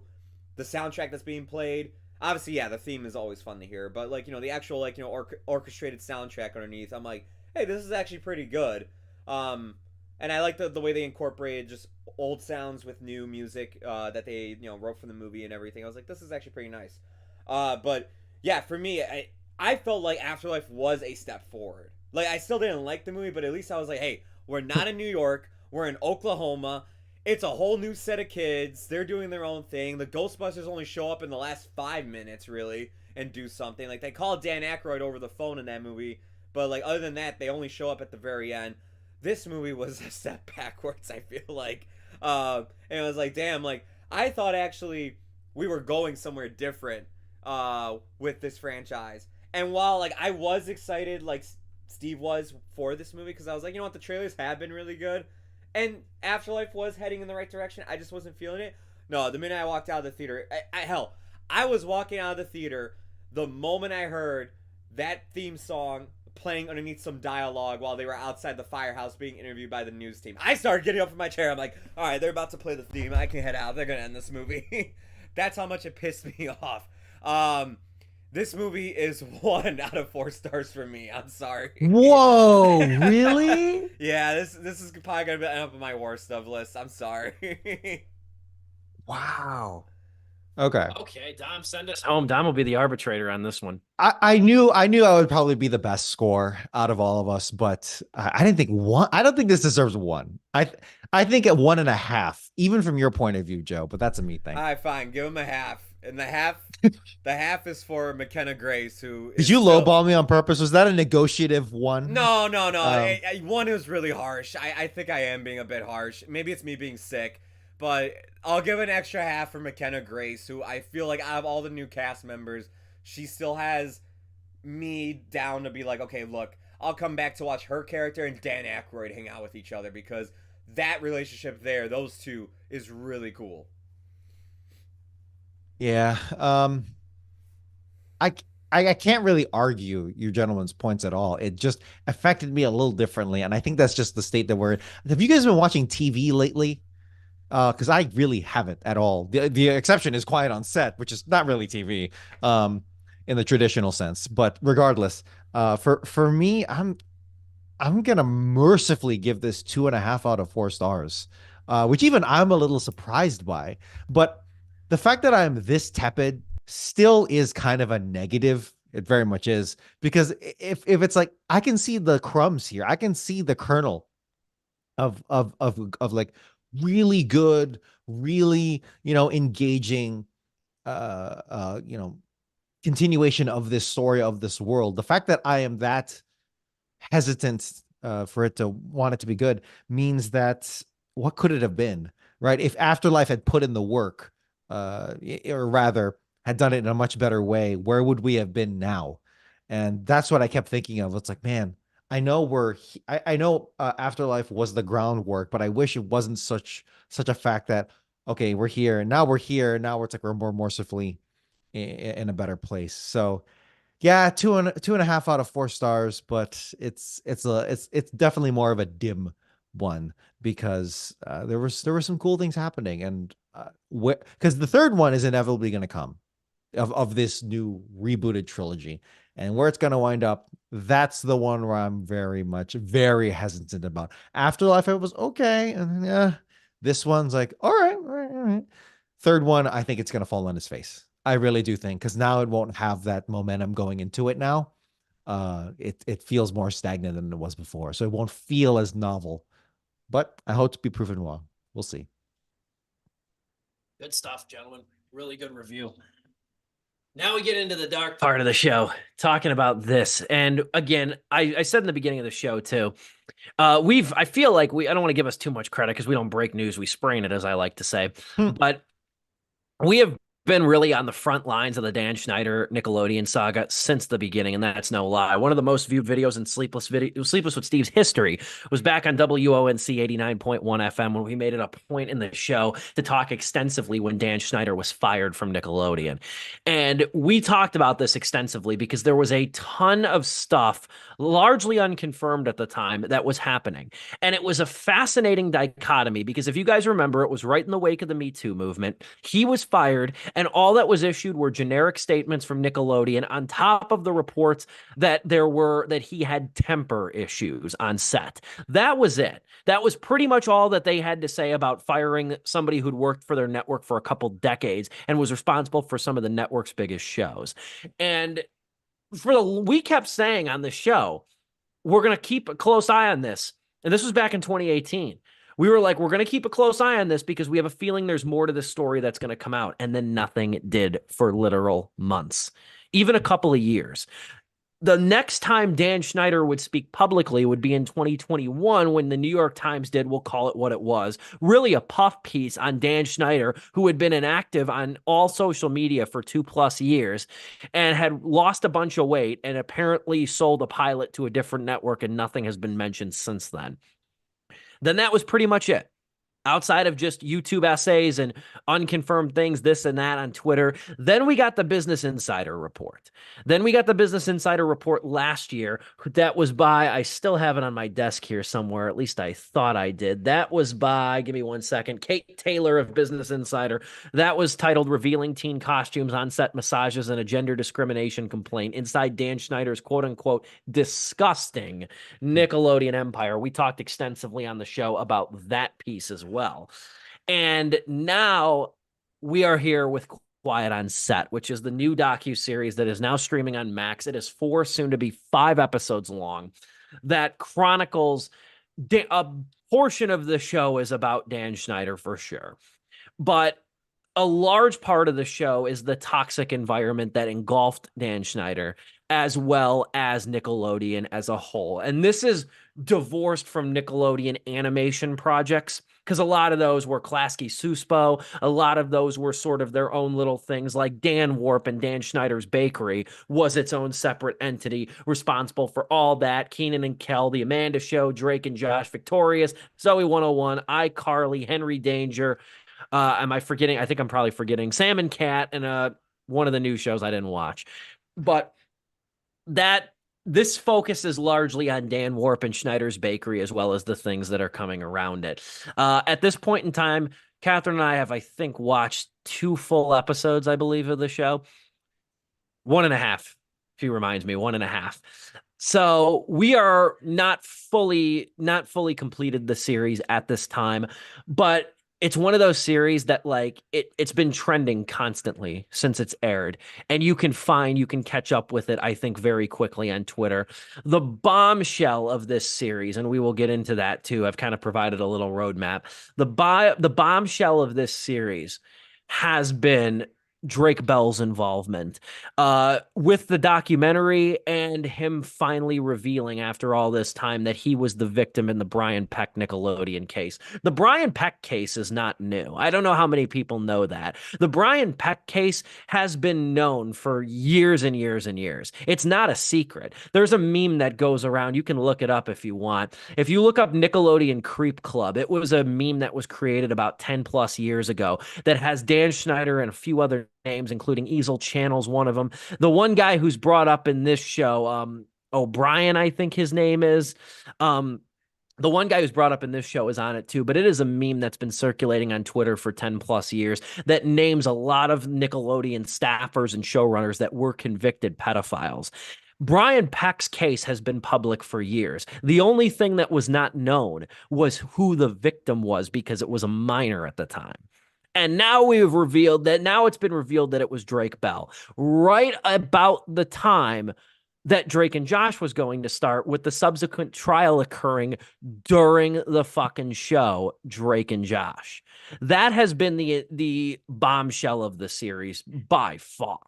Speaker 3: the soundtrack that's being played. Obviously, yeah, the theme is always fun to hear, but like the actual like orchestrated soundtrack underneath, I'm like, hey, this is actually pretty good. And I like the way they incorporated just old sounds with new music that they wrote for the movie and everything. I was like, this is actually pretty nice. But yeah, for me, I felt like Afterlife was a step forward. Like I still didn't like the movie, but at least I was like, hey, we're not in New York, we're in Oklahoma. It's a whole new set of kids. They're doing their own thing. The Ghostbusters only show up in the last 5 minutes, really, and do something. Like, they call Dan Aykroyd over the phone in that movie, but, like, other than that, they only show up at the very end. This movie was a step backwards, I feel like. And it was like, damn, like, I thought, actually, we were going somewhere different with this franchise. And while, like, I was excited, like Steve was, for this movie, because I was like, you know what, the trailers have been really good. And Afterlife was heading in the right direction. I just wasn't feeling it. No, the minute I walked out of the theater, I was walking out of the theater the moment I heard that theme song playing underneath some dialogue while they were outside the firehouse being interviewed by the news team. I started getting up from my chair. I'm like, all right, they're about to play the theme. I can head out. They're going to end this movie. That's how much it pissed me off. This movie is 1 out of 4 stars for me. I'm sorry.
Speaker 1: Whoa, really?
Speaker 3: Yeah, this is probably gonna end up on my worst stuff list. I'm sorry.
Speaker 1: Wow. Okay.
Speaker 2: Okay, Dom, send us home. Dom will be the arbitrator on this one.
Speaker 1: I knew I would probably be the best score out of all of us, but I didn't think one. I don't think this deserves 1. I think at 1.5, even from your point of view, Joe. But that's a me thing.
Speaker 3: All right, fine. Give him a half, and the half is for McKenna Grace, who
Speaker 1: did you lowball me on purpose? Was that a negotiative 1?
Speaker 3: No. 1 is really harsh. I think I am being a bit harsh. Maybe it's me being sick, but I'll give an extra half for McKenna Grace, who I feel like out of all the new cast members, she still has me down to be like, okay, look, I'll come back to watch her character and Dan Aykroyd hang out with each other, because that relationship there, those two, is really cool.
Speaker 1: Yeah. I can't really argue your gentleman's points at all. It just affected me a little differently, and I think that's just the state that we're in. Have you guys been watching TV lately? Because I really haven't at all. The exception is Quiet on Set, which is not really TV, in the traditional sense. But regardless, for me, I'm gonna mercifully give this 2.5 out of 4 stars, which even I'm a little surprised by. But the fact that I'm this tepid still is kind of a negative. It very much is, because if it's like, I can see the crumbs here, I can see the kernel of like really good, really engaging, continuation of this story, of this world. The fact that I am that hesitant for it to want it to be good means that what could it have been, right? If Afterlife had put in the work, or rather had done it in a much better way, where would we have been now? And that's what I kept thinking of. It's like, man, I know I know Afterlife was the groundwork, but I wish it wasn't such a fact that, okay, we're here and now it's like we're more mercifully in a better place. So yeah, 2.5 out of 4 stars, but it's definitely more of a dim one, because there were some cool things happening, and because the third one is inevitably going to come. of this new rebooted trilogy. And where it's going to wind up, that's the one where I'm very hesitant about. Afterlife, it was okay. And yeah, this one's like, all right, all right, all right. Third one, I think it's going to fall on his face. I really do think, because now it won't have that momentum going into it now. It feels more stagnant than it was before. So it won't feel as novel. But I hope to be proven wrong. We'll see.
Speaker 2: Good stuff, gentlemen. Really good review. Now we get into the dark part of the show, talking about this. And again, I said in the beginning of the show too, I feel like I don't want to give us too much credit because we don't break news, we sprain it, as I like to say. But we have been really on the front lines of the Dan Schneider Nickelodeon saga since the beginning, and that's no lie. One of the most viewed videos in Sleepless with Steve's history was back on WONC 89.1 FM when we made it a point in the show to talk extensively when Dan Schneider was fired from Nickelodeon. And we talked about this extensively because there was a ton of stuff, largely unconfirmed at the time, that was happening. And it was a fascinating dichotomy because if you guys remember, it was right in the wake of the Me Too movement. He was fired, and all that was issued were generic statements from Nickelodeon on top of the reports that he had temper issues on set. That was it. That was pretty much all that they had to say about firing somebody who'd worked for their network for a couple decades and was responsible for some of the network's biggest shows. And we kept saying on the show, we're going to keep a close eye on this. And this was back in 2018. We were like, we're going to keep a close eye on this because we have a feeling there's more to this story that's going to come out. And then nothing did for literal months, even a couple of years. The next time Dan Schneider would speak publicly would be in 2021 when the New York Times did, we'll call it what it was, really a puff piece on Dan Schneider, who had been inactive on all social media for 2+ years and had lost a bunch of weight and apparently sold a pilot to a different network, and nothing has been mentioned since then. Then that was pretty much it. Outside of just YouTube essays and unconfirmed things, this and that on Twitter. Then we got the Business Insider report. Last year. That was by, I still have it on my desk here somewhere. At least I thought I did. That was by, give me 1 second, Kate Taylor of Business Insider. That was titled Revealing Teen Costumes, On-Set Massages, and a Gender Discrimination Complaint Inside Dan Schneider's quote-unquote disgusting Nickelodeon empire. We talked extensively on the show about that piece as well. And now we are here with Quiet on Set, which is the new docuseries that is now streaming on Max. It is 4, soon to be 5 episodes long, that chronicles a portion of the show is about Dan Schneider for sure. But a large part of the show is the toxic environment that engulfed Dan Schneider, as well as Nickelodeon as a whole. And this is divorced from Nickelodeon animation projects, because a lot of those were Klasky Suspo. A lot of those were sort of their own little things, like Dan Warp and Dan Schneider's Bakery was its own separate entity responsible for all that. Keenan and Kel, The Amanda Show, Drake and Josh Victorious, Zoe 101, iCarly, Henry Danger. Am I forgetting? I think I'm probably forgetting Sam and Cat, and one of the new shows I didn't watch. But this focuses largely on Dan Warp and Schneider's Bakery, as well as the things that are coming around it. At this point in time, Catherine and I have, I think, watched 2 full episodes, I believe, of the show. 1.5, she reminds me, 1.5. So we are not fully completed the series at this time, but it's one of those series that, like, it's been trending constantly since it's aired, and you can catch up with it, I think, very quickly on Twitter. The bombshell of this series, and we will get into that too, I've kind of provided a little roadmap. The bombshell of this series has been Drake Bell's involvement with the documentary, and him finally revealing after all this time that he was the victim in the Brian Peck Nickelodeon case. The Brian Peck case is not new. I don't know how many people know that. The Brian Peck case has been known for years and years and years. It's not a secret. There's a meme that goes around. You can look it up if you want. If you look up Nickelodeon Creep Club, it was a meme that was created about 10+ years ago that has Dan Schneider and a few other names, including Easel Channel's one of them. The one guy who's brought up in this show, O'Brien, I think his name is. The one guy who's brought up in this show is on it too, but it is a meme that's been circulating on Twitter for 10 plus years that names a lot of Nickelodeon staffers and showrunners that were convicted pedophiles. Brian Peck's case has been public for years. The only thing that was not known was who the victim was because it was a minor at the time. And now it's been revealed that it was Drake Bell. Right about the time that Drake and Josh was going to start, with the subsequent trial occurring during the fucking show, Drake and Josh. That has been the bombshell of the series by far.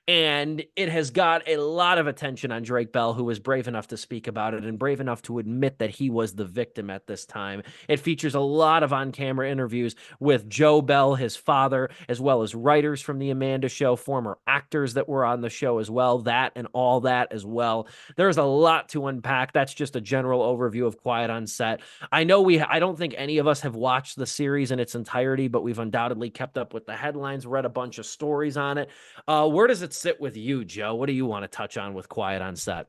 Speaker 2: And it has got a lot of attention on Drake Bell, who was brave enough to speak about it and brave enough to admit that he was the victim at this time. It features a lot of on-camera interviews with Joe Bell, his father, as well as writers from The Amanda Show, former actors that were on the show as well, that and all that as well. There's a lot to unpack. That's just a general overview of Quiet on Set. I don't think any of us have watched the series in its entirety, but we've undoubtedly kept up with the headlines, read a bunch of stories on it. Where does it sit with you, Joe? What do you want to touch on with Quiet on Set?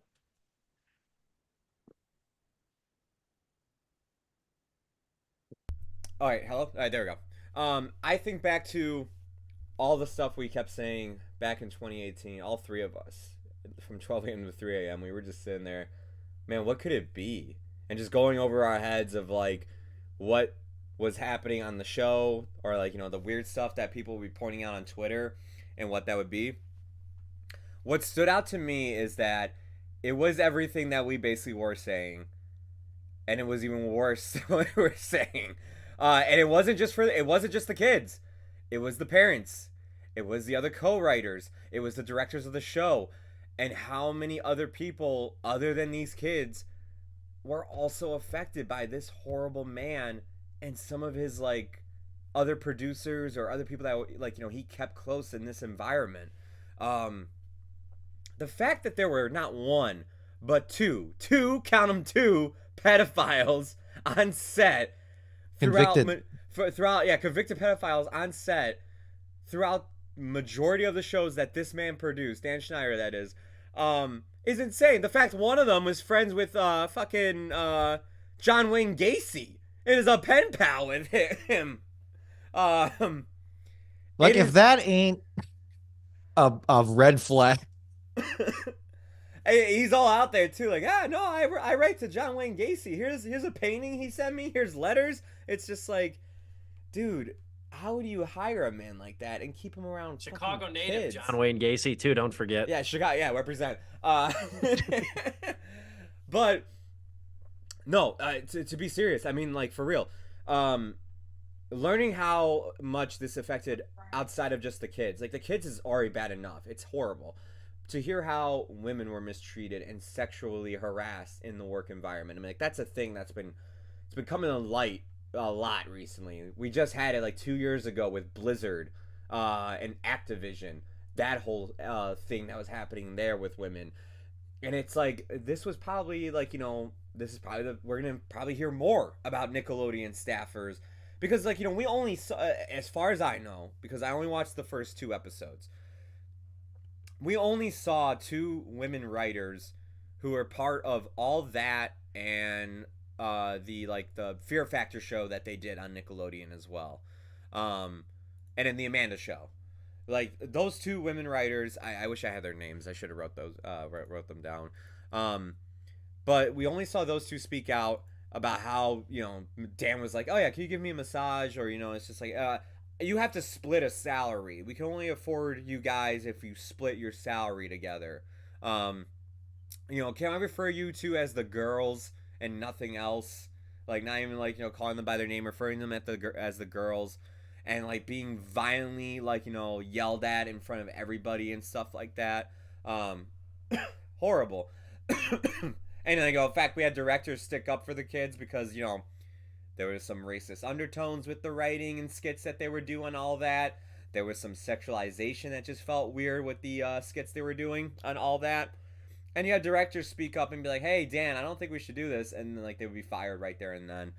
Speaker 3: All right, hello. All right, there we go. I think back to all the stuff we kept saying back in 2018. All three of us, from 12 a.m. to 3 a.m. We were just sitting there, man. What could it be? And just going over our heads of like what was happening on the show, or like the weird stuff that people would be pointing out on Twitter, and what that would be. What stood out to me is that it was everything that we basically were saying, and it was even worse than what we were saying. And it wasn't just the kids, it was the parents, it was the other co-writers, it was the directors of the show, and how many other people other than these kids were also affected by this horrible man and some of his like other producers or other people that he kept close in this environment. The fact that there were not one, but two, count them, two pedophiles on set
Speaker 1: Convicted.
Speaker 3: convicted pedophiles on set throughout majority of the shows that this man produced, Dan Schneider that is insane. The fact one of them was friends with fucking John Wayne Gacy and is a pen pal with him.
Speaker 1: Like, if that ain't a red flag.
Speaker 3: He's all out there too, like, no, I write to John Wayne Gacy. Here's a painting he sent me. Here's letters. It's just like, dude, how do you hire a man like that and keep him around?
Speaker 4: Chicago native
Speaker 3: kids?
Speaker 2: John Wayne Gacy too, don't forget.
Speaker 3: Yeah, Chicago. Yeah, represent. But no, to be serious, I mean, like, for real. Learning how much this affected outside of just the kids. Like, the kids is already bad enough. It's horrible. To hear how women were mistreated and sexually harassed in the work environment. I mean, like, that's a thing it's been coming to light a lot recently. We just had it like 2 years ago with Blizzard and Activision. That whole thing that was happening there with women. And it's like, this was probably like, this is probably we're going to probably hear more about Nickelodeon staffers. Because, like, we only saw, as far as I know, because I only watched the first 2 episodes, we only saw 2 women writers who were part of all that and the Fear Factor show that they did on Nickelodeon as well, and in the Amanda Show. Like, those 2 women writers, I wish I had their names. I should have wrote them down. But we only saw those 2 speak out about how, Dan was like, oh yeah, can you give me a massage? Or, it's just like, you have to split a salary. We can only afford you guys if you split your salary together. Can I refer you two as the girls and nothing else? Like, not even like, calling them by their name, referring them as the girls, and like being violently like, yelled at in front of everybody and stuff like that. Horrible. And then in fact, we had directors stick up for the kids because, there was some racist undertones with the writing and skits that they were doing, all that. There was some sexualization that just felt weird with the skits they were doing and all that. And you had directors speak up and be like, hey, Dan, I don't think we should do this. And then, like, they would be fired right there and then.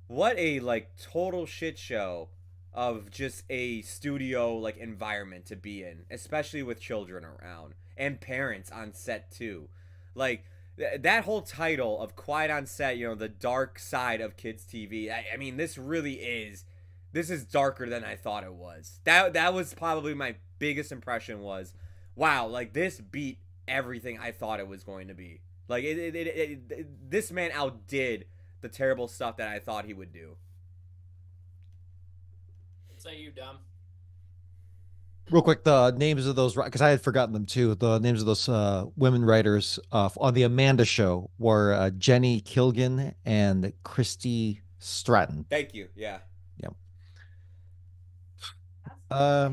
Speaker 3: What a, like, total shit show of just a studio, like, environment to be in. Especially with children around. And parents on set, too. Like, that whole title of Quiet on Set, the dark side of kids TV. I mean, this is darker than I thought it was. That was probably my biggest impression was, wow, like this beat everything I thought it was going to be. Like this man outdid the terrible stuff that I thought he would do.
Speaker 4: Say you, Dom.
Speaker 1: Real quick, the names of those, because I had forgotten them too. The names of those women writers on the Amanda Show were Jenny Kilgan and Christy Stratton.
Speaker 3: Thank you. Yeah.
Speaker 1: Yeah.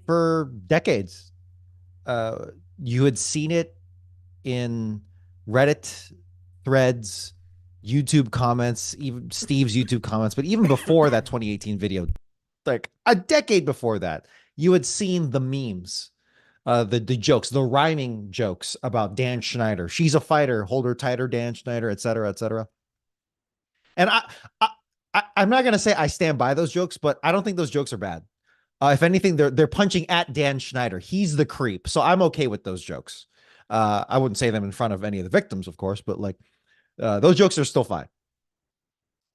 Speaker 1: For decades, you had seen it in Reddit threads, YouTube comments, even Steve's YouTube comments, but even before that 2018 video, like a decade before that, you had seen the memes, the jokes, the rhyming jokes about Dan Schneider. She's a fighter, hold her tighter, Dan Schneider, et cetera, et cetera. And I'm not gonna say I stand by those jokes, but I don't think those jokes are bad. If anything, they're punching at Dan Schneider. He's the creep, so I'm okay with those jokes. I wouldn't say them in front of any of the victims, of course, but like those jokes are still fine.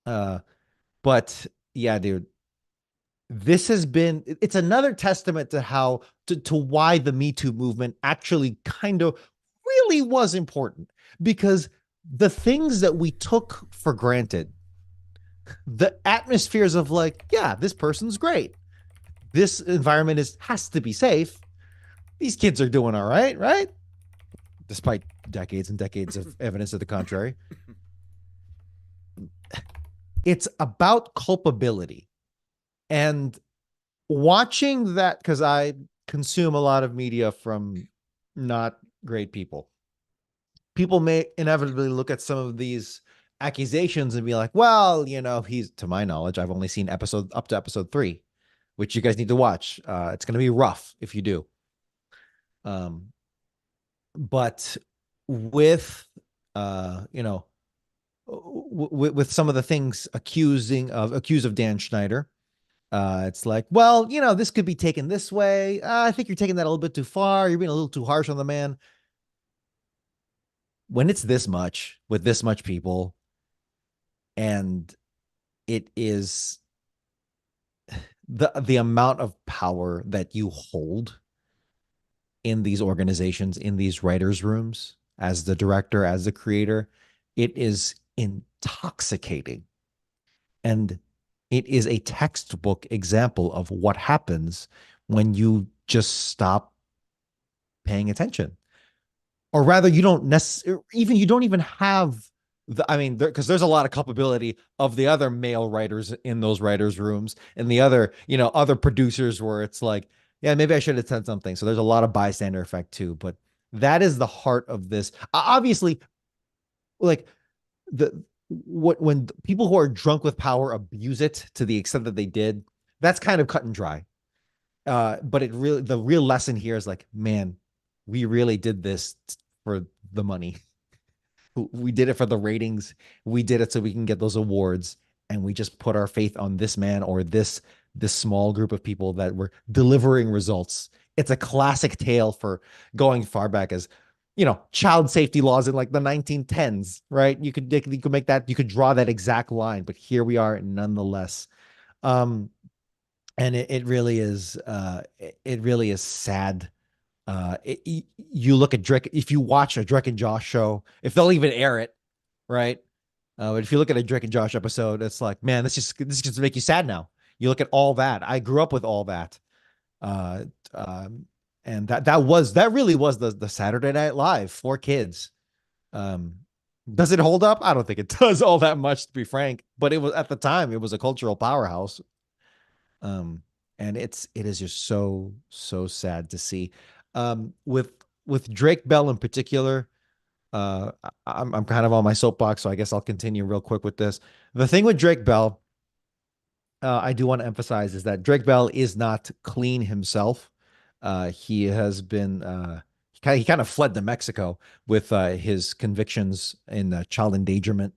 Speaker 1: But yeah, dude, it's another testament to how to why the Me Too movement actually kind of really was important, because the things that we took for granted, the atmospheres of like, yeah, this person's great, this environment has to be safe, these kids are doing all right, right? Despite decades and decades of evidence to the contrary. It's about culpability. And watching that, because I consume a lot of media from not great people. People may inevitably look at some of these accusations and be like, well, to my knowledge, I've only seen up to episode 3, which you guys need to watch. It's going to be rough if you do. But with, with some of the things accused of Dan Schneider, it's like, well, this could be taken this way. I think you're taking that a little bit too far. You're being a little too harsh on the man. When it's this much with this much people, and it is the amount of power that you hold in these organizations, in these writers' rooms, as the director, as the creator, it is intoxicating. And it is a textbook example of what happens when you just stop paying attention. Or rather, you don't even have because there's a lot of culpability of the other male writers in those writers' rooms and the other producers, where it's like, yeah, maybe I should have said something. So there's a lot of bystander effect too. But that is the heart of this. Obviously, like when people who are drunk with power abuse it to the extent that they did, that's kind of cut and dry. But the real lesson here is like, man, we really did this for the money. We did it for the ratings. We did it so we can get those awards, and we just put our faith on this man or this small group of people that were delivering results. It's a classic tale for going far back as, child safety laws in like the 1910s, right? You could make that, you could draw that exact line, but here we are nonetheless. And it really is sad. You look at Drake, if you watch a Drake and Josh show, if they'll even air it, right? But if you look at a Drake and Josh episode, it's like, man, this just make you sad now. You look at all that. I grew up with all that. And that really was the Saturday Night Live for kids. Does it hold up? I don't think it does all that much, to be frank, but it was, at the time, it was a cultural powerhouse. And it is just so sad to see. With Drake Bell in particular, I'm kind of on my soapbox, so I guess I'll continue real quick with this. The thing with Drake Bell, I do want to emphasize, is that Drake Bell is not clean himself. He has been he kind of fled to Mexico with his convictions in child endangerment.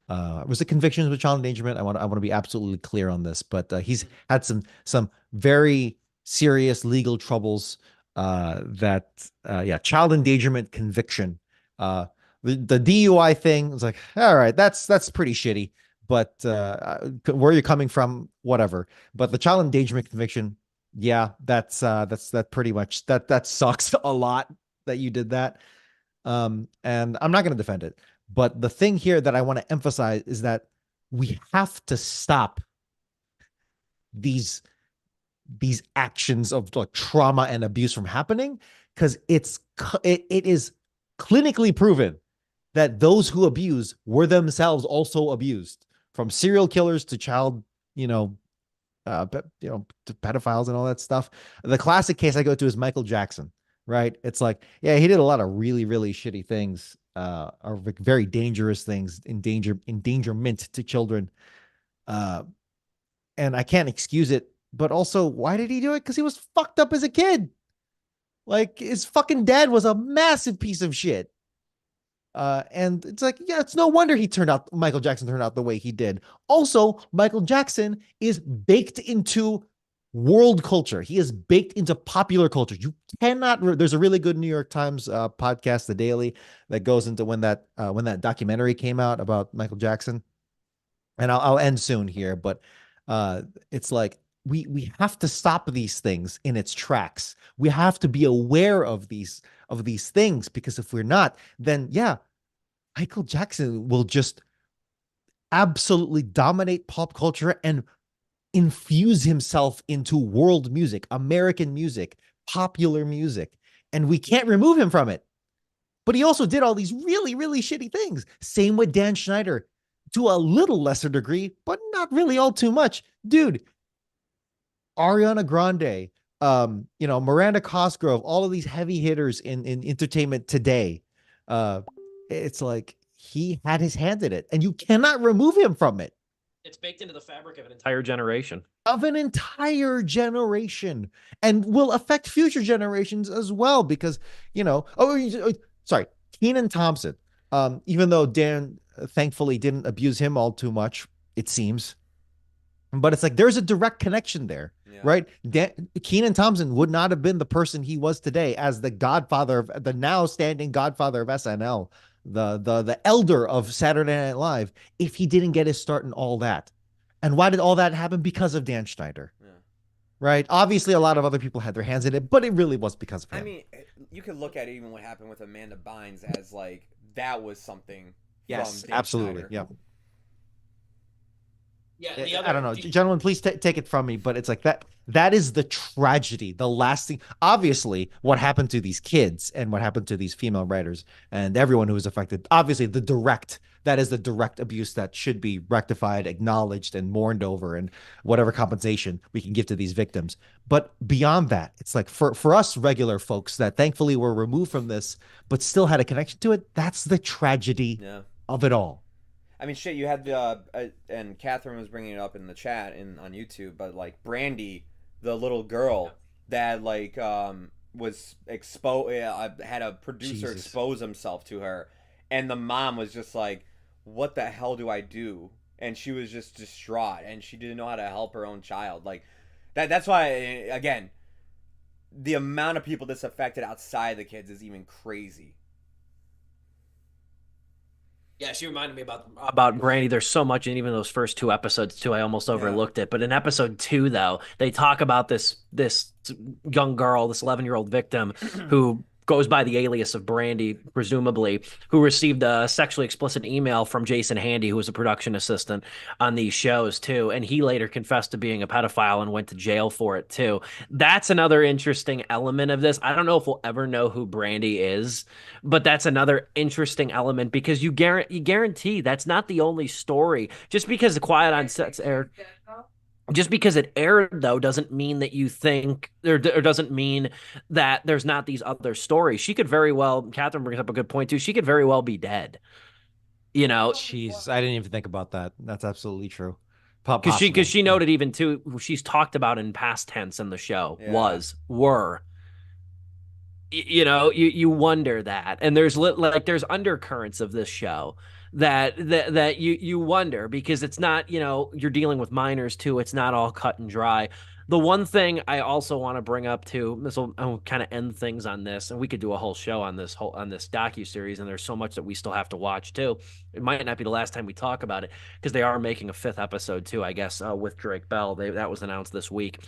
Speaker 1: Was it convictions with child endangerment? I want to be absolutely clear on this, but he's had some very serious legal troubles. Child endangerment conviction The DUI thing was like, all right, that's pretty shitty. But where you're coming from, whatever. But the child endangerment conviction, yeah, that pretty much that sucks a lot that you did that. And I'm not going to defend it. But the thing here that I want to emphasize is that we have to stop these these actions of like trauma and abuse from happening, because it is clinically proven that those who abuse were themselves also abused, from serial killers to child, to pedophiles and all that stuff. The classic case I go to is Michael Jackson, right? It's like, yeah, he did a lot of really, really shitty things, or very dangerous things, endangerment to children. And I can't excuse it, but also, why did he do it? Because he was fucked up as a kid. Like, his fucking dad was a massive piece of shit. And it's like, yeah, it's no wonder Michael Jackson turned out the way he did. Also, Michael Jackson is baked into world culture. He is baked into popular culture. You cannot, there's a really good New York Times podcast, The Daily, that goes into when that documentary came out about Michael Jackson. And I'll end soon here, but it's like, we have to stop these things in its tracks. We have to be aware of these things, because if we're not, then yeah, Michael Jackson will just absolutely dominate pop culture and infuse himself into world music, American music, popular music, and we can't remove him from it. But he also did all these really, really shitty things. Same with Dan Schneider, to a little lesser degree, but not really all too much. Dude, Ariana Grande, Miranda Cosgrove, all of these heavy hitters in entertainment today. It's like he had his hand in it, and you cannot remove him from it.
Speaker 2: It's baked into the fabric of an entire generation.
Speaker 1: And will affect future generations as well, because, sorry, Kenan Thompson, even though Dan thankfully didn't abuse him all too much, it seems. But it's like there's a direct connection there, right? Kenan Thompson would not have been the person he was today as the now standing godfather of SNL, the elder of Saturday Night Live, if he didn't get his start in all that. And why did all that happen? Because of Dan Schneider. Yeah. Right? Obviously, a lot of other people had their hands in it, but it really was because of him.
Speaker 3: I mean, you could look at even what happened with Amanda Bynes as like that was something.
Speaker 1: Yes,
Speaker 3: from Dan
Speaker 1: absolutely.
Speaker 3: Schneider.
Speaker 1: Yeah.
Speaker 2: Yeah,
Speaker 1: I don't know, gentlemen, please take it from me, but it's like that is the tragedy, the lasting. Obviously, what happened to these kids and what happened to these female writers and everyone who was affected. Obviously, that is the direct abuse that should be rectified, acknowledged, and mourned over, and whatever compensation we can give to these victims. But beyond that, it's like for us regular folks that thankfully were removed from this, but still had a connection to it. That's the tragedy of it all.
Speaker 3: I mean, shit, you had and Catherine was bringing it up in the chat on YouTube, but like Brandy, the little girl that like was had a producer expose himself to her, and the mom was just like, "What the hell do I do?" And she was just distraught, and she didn't know how to help her own child. Like that's why, again, the amount of people this affected outside the kids is even crazy.
Speaker 2: Yeah, she reminded me about Brandy. There's so much in even those first two episodes too. I almost overlooked it. But in episode 2, though, they talk about this young girl, this 11-year-old victim who goes by the alias of Brandy, presumably, who received a sexually explicit email from Jason Handy, who was a production assistant on these shows too. And he later confessed to being a pedophile and went to jail for it too. That's another interesting element of this. I don't know if we'll ever know who Brandy is, but that's another interesting element, because you guarantee that's not the only story. Just because the Quiet on Set's aired. Just because it aired, though, doesn't mean that you think, or doesn't mean that there's not these other stories. She could very well, Catherine brings up a good point, too. She could very well be dead.
Speaker 1: Jeez, I didn't even think about that. That's absolutely true.
Speaker 2: Because she noted even, too, she's talked about in past tense in the show, were. You wonder that. And there's undercurrents of this show that you wonder, because it's not, you're dealing with minors too. It's not all cut and dry. The one thing I also want to bring up too, I'll kind of end things on this, and we could do a whole show on this docuseries, and there's so much that we still have to watch too. It might not be the last time we talk about it because they are making a 5th episode too, I guess, with Drake Bell. That was announced this week.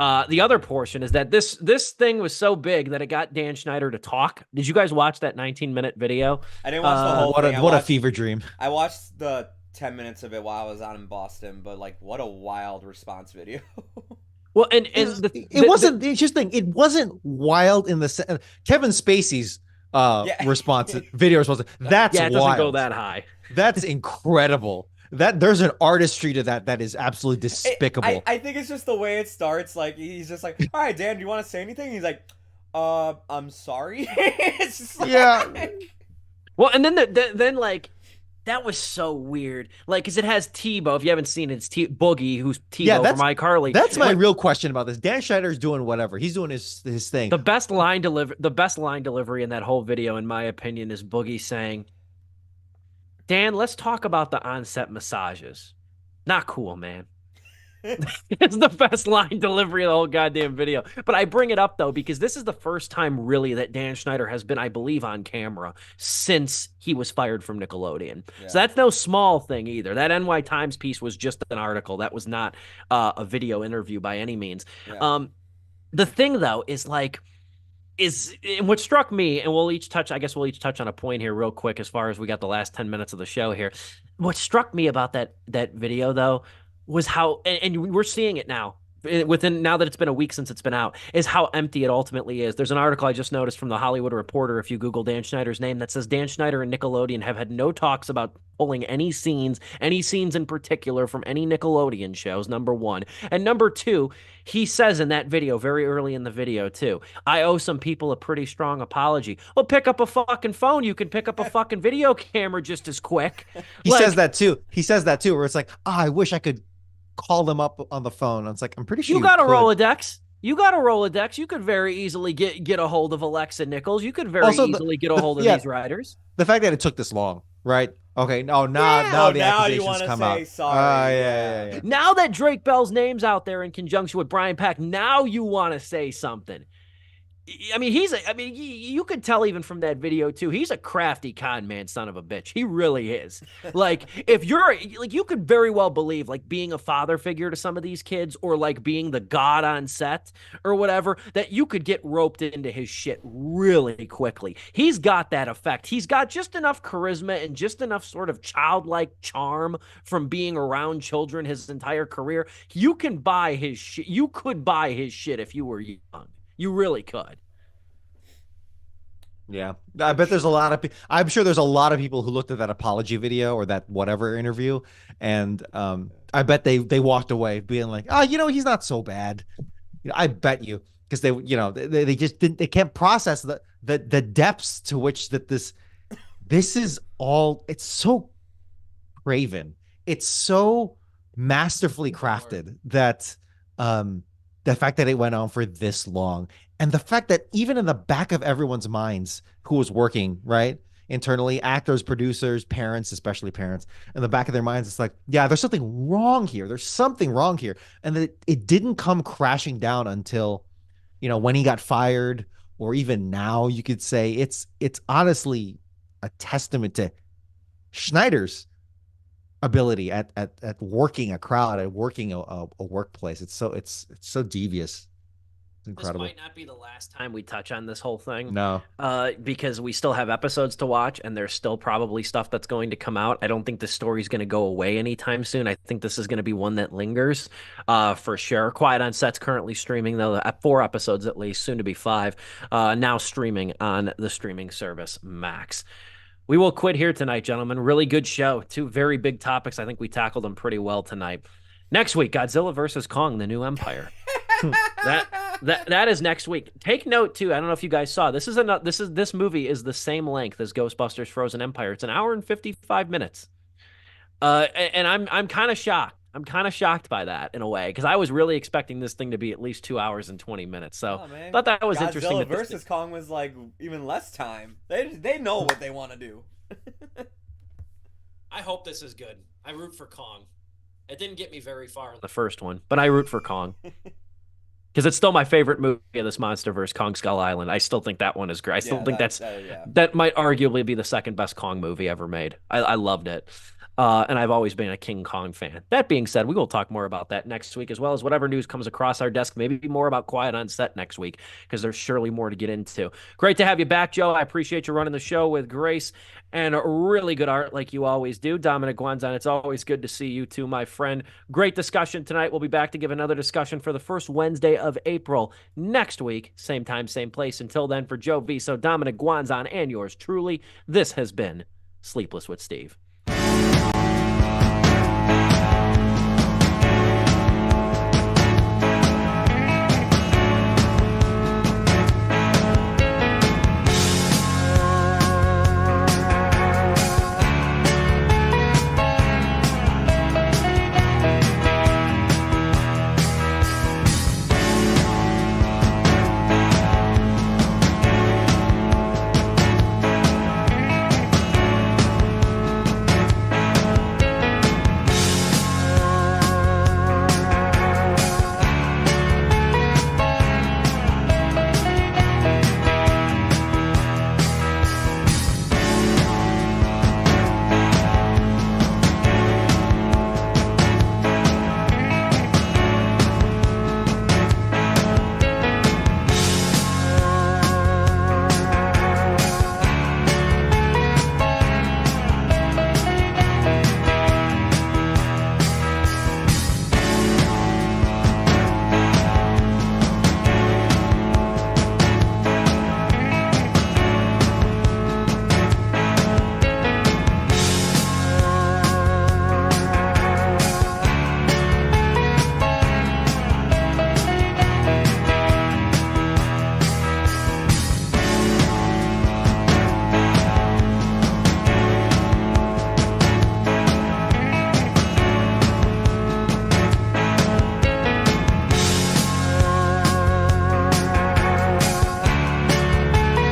Speaker 2: The other portion is that this thing was so big that it got Dan Schneider to talk. Did you guys watch that 19-minute video?
Speaker 3: I didn't watch the whole thing.
Speaker 1: What a fever dream.
Speaker 3: I watched the 10 minutes of it while I was out in Boston, but like, what a wild response video.
Speaker 2: Well, and
Speaker 1: it wasn't the interesting. It wasn't wild in the Kevin Spacey's response video response. That's
Speaker 2: it doesn't
Speaker 1: wild.
Speaker 2: go that high.
Speaker 1: That's incredible. That there's an artistry to that is absolutely despicable.
Speaker 3: I think it's just the way it starts. Like he's just like, all right, Dan, do you want to say anything? He's like, I'm sorry. It's just like...
Speaker 1: Yeah.
Speaker 2: Well, and then like. That was so weird. Like, because it has Tebow. If you haven't seen it, it's Boogie, who's Tebow from iCarly.
Speaker 1: That's my real question about this. Dan Schneider's doing whatever. He's doing his thing.
Speaker 2: The best line delivery in that whole video, in my opinion, is Boogie saying, Dan, let's talk about the onset massages. Not cool, man. It's the best line delivery of the whole goddamn video. But I bring it up, though, because this is the first time, really, that Dan Schneider has been, I believe, on camera since he was fired from Nickelodeon. Yeah. So that's no small thing either. That NY Times piece was just an article. That was not a video interview by any means. Yeah. The thing, though, is like, and what struck me, and we'll each touch on a point here real quick as far as we got the last 10 minutes of the show here. What struck me about that video, though, was how, and we're seeing it now, now that it's been a week since it's been out, is how empty it ultimately is. There's an article I just noticed from the Hollywood Reporter, if you Google Dan Schneider's name, that says Dan Schneider and Nickelodeon have had no talks about pulling any scenes in particular from any Nickelodeon shows, number one. And number two, he says in that video, very early in the video too, I owe some people a pretty strong apology. Well, pick up a fucking phone. You can pick up a fucking video camera just as quick.
Speaker 1: He says that too, where it's like, I wish I could call them up on the phone. It's like, I'm pretty sure
Speaker 2: you got a Rolodex. You got a Rolodex. You could very easily get a hold of Alexa Nichols. You could very easily get a hold of these writers.
Speaker 1: The fact that it took this long, right? Okay, now the accusations come out.
Speaker 3: Sorry.
Speaker 1: Yeah.
Speaker 2: Now that Drake Bell's name's out there in conjunction with Brian Pack, now you want to say something. I mean, you could tell even from that video too, he's a crafty con man, son of a bitch. He really is. Like, if you're like, you could very well believe like being a father figure to some of these kids, or like being the god on set or whatever, that you could get roped into his shit really quickly. He's got that effect. He's got just enough charisma and just enough sort of childlike charm from being around children his entire career. You can buy his shit. You could buy his shit if you were young. You really could.
Speaker 1: Yeah. I bet there's I'm sure there's a lot of people who looked at that apology video or that whatever interview, and I bet they walked away being like, oh, he's not so bad. I bet you, because they just didn't, they can't process the depths to which that this is all, it's so craven. It's so masterfully crafted that the fact that it went on for this long, and the fact that even in the back of everyone's minds who was working, right, internally, actors, producers, parents, especially parents, in the back of their minds, it's like, yeah, there's something wrong here. There's something wrong here. And that it didn't come crashing down until, when he got fired, or even now, you could say it's honestly a testament to Schneider's ability at working a crowd, at working a workplace. It's so devious. It's incredible.
Speaker 2: This might not be the last time we touch on this whole thing.
Speaker 1: No.
Speaker 2: Because we still have episodes to watch, and there's still probably stuff that's going to come out. I don't think the story's going to go away anytime soon. I think this is going to be one that lingers for sure. Quiet on Set's currently streaming, though, at 4 episodes at least, soon to be 5, now streaming on the streaming service Max. We will quit here tonight, gentlemen. Really good show. 2 very big topics. I think we tackled them pretty well tonight. Next week, Godzilla versus Kong: The New Empire. That is next week. Take note too. I don't know if you guys saw this. This movie is the same length as Ghostbusters: Frozen Empire. It's an hour and 55 minutes. And I'm kind of shocked. I'm kind of shocked by that in a way, because I was really expecting this thing to be at least 2 hours and 20 minutes. So thought that was interesting.
Speaker 3: Godzilla versus Kong was like even less time. They know what they want to do.
Speaker 4: I hope this is good. I root for Kong. It didn't get me very far in
Speaker 2: the first one, but I root for Kong. because it's still my favorite movie of this MonsterVerse, Kong Skull Island. I still think that one is great. I still think that might arguably be the second best Kong movie ever made. I loved it. And I've always been a King Kong fan. That being said, we will talk more about that next week, as well as whatever news comes across our desk. Maybe more about Quiet on Set next week, because there's surely more to get into. Great to have you back, Joe. I appreciate you running the show with grace and really good art like you always do. Dominic Guanzon, it's always good to see you too, my friend. Great discussion tonight. We'll be back to give another discussion for the first Wednesday of April next week. Same time, same place. Until then, for Joe Viso, Dominic Guanzon, and yours truly, this has been Sleepless with Steve.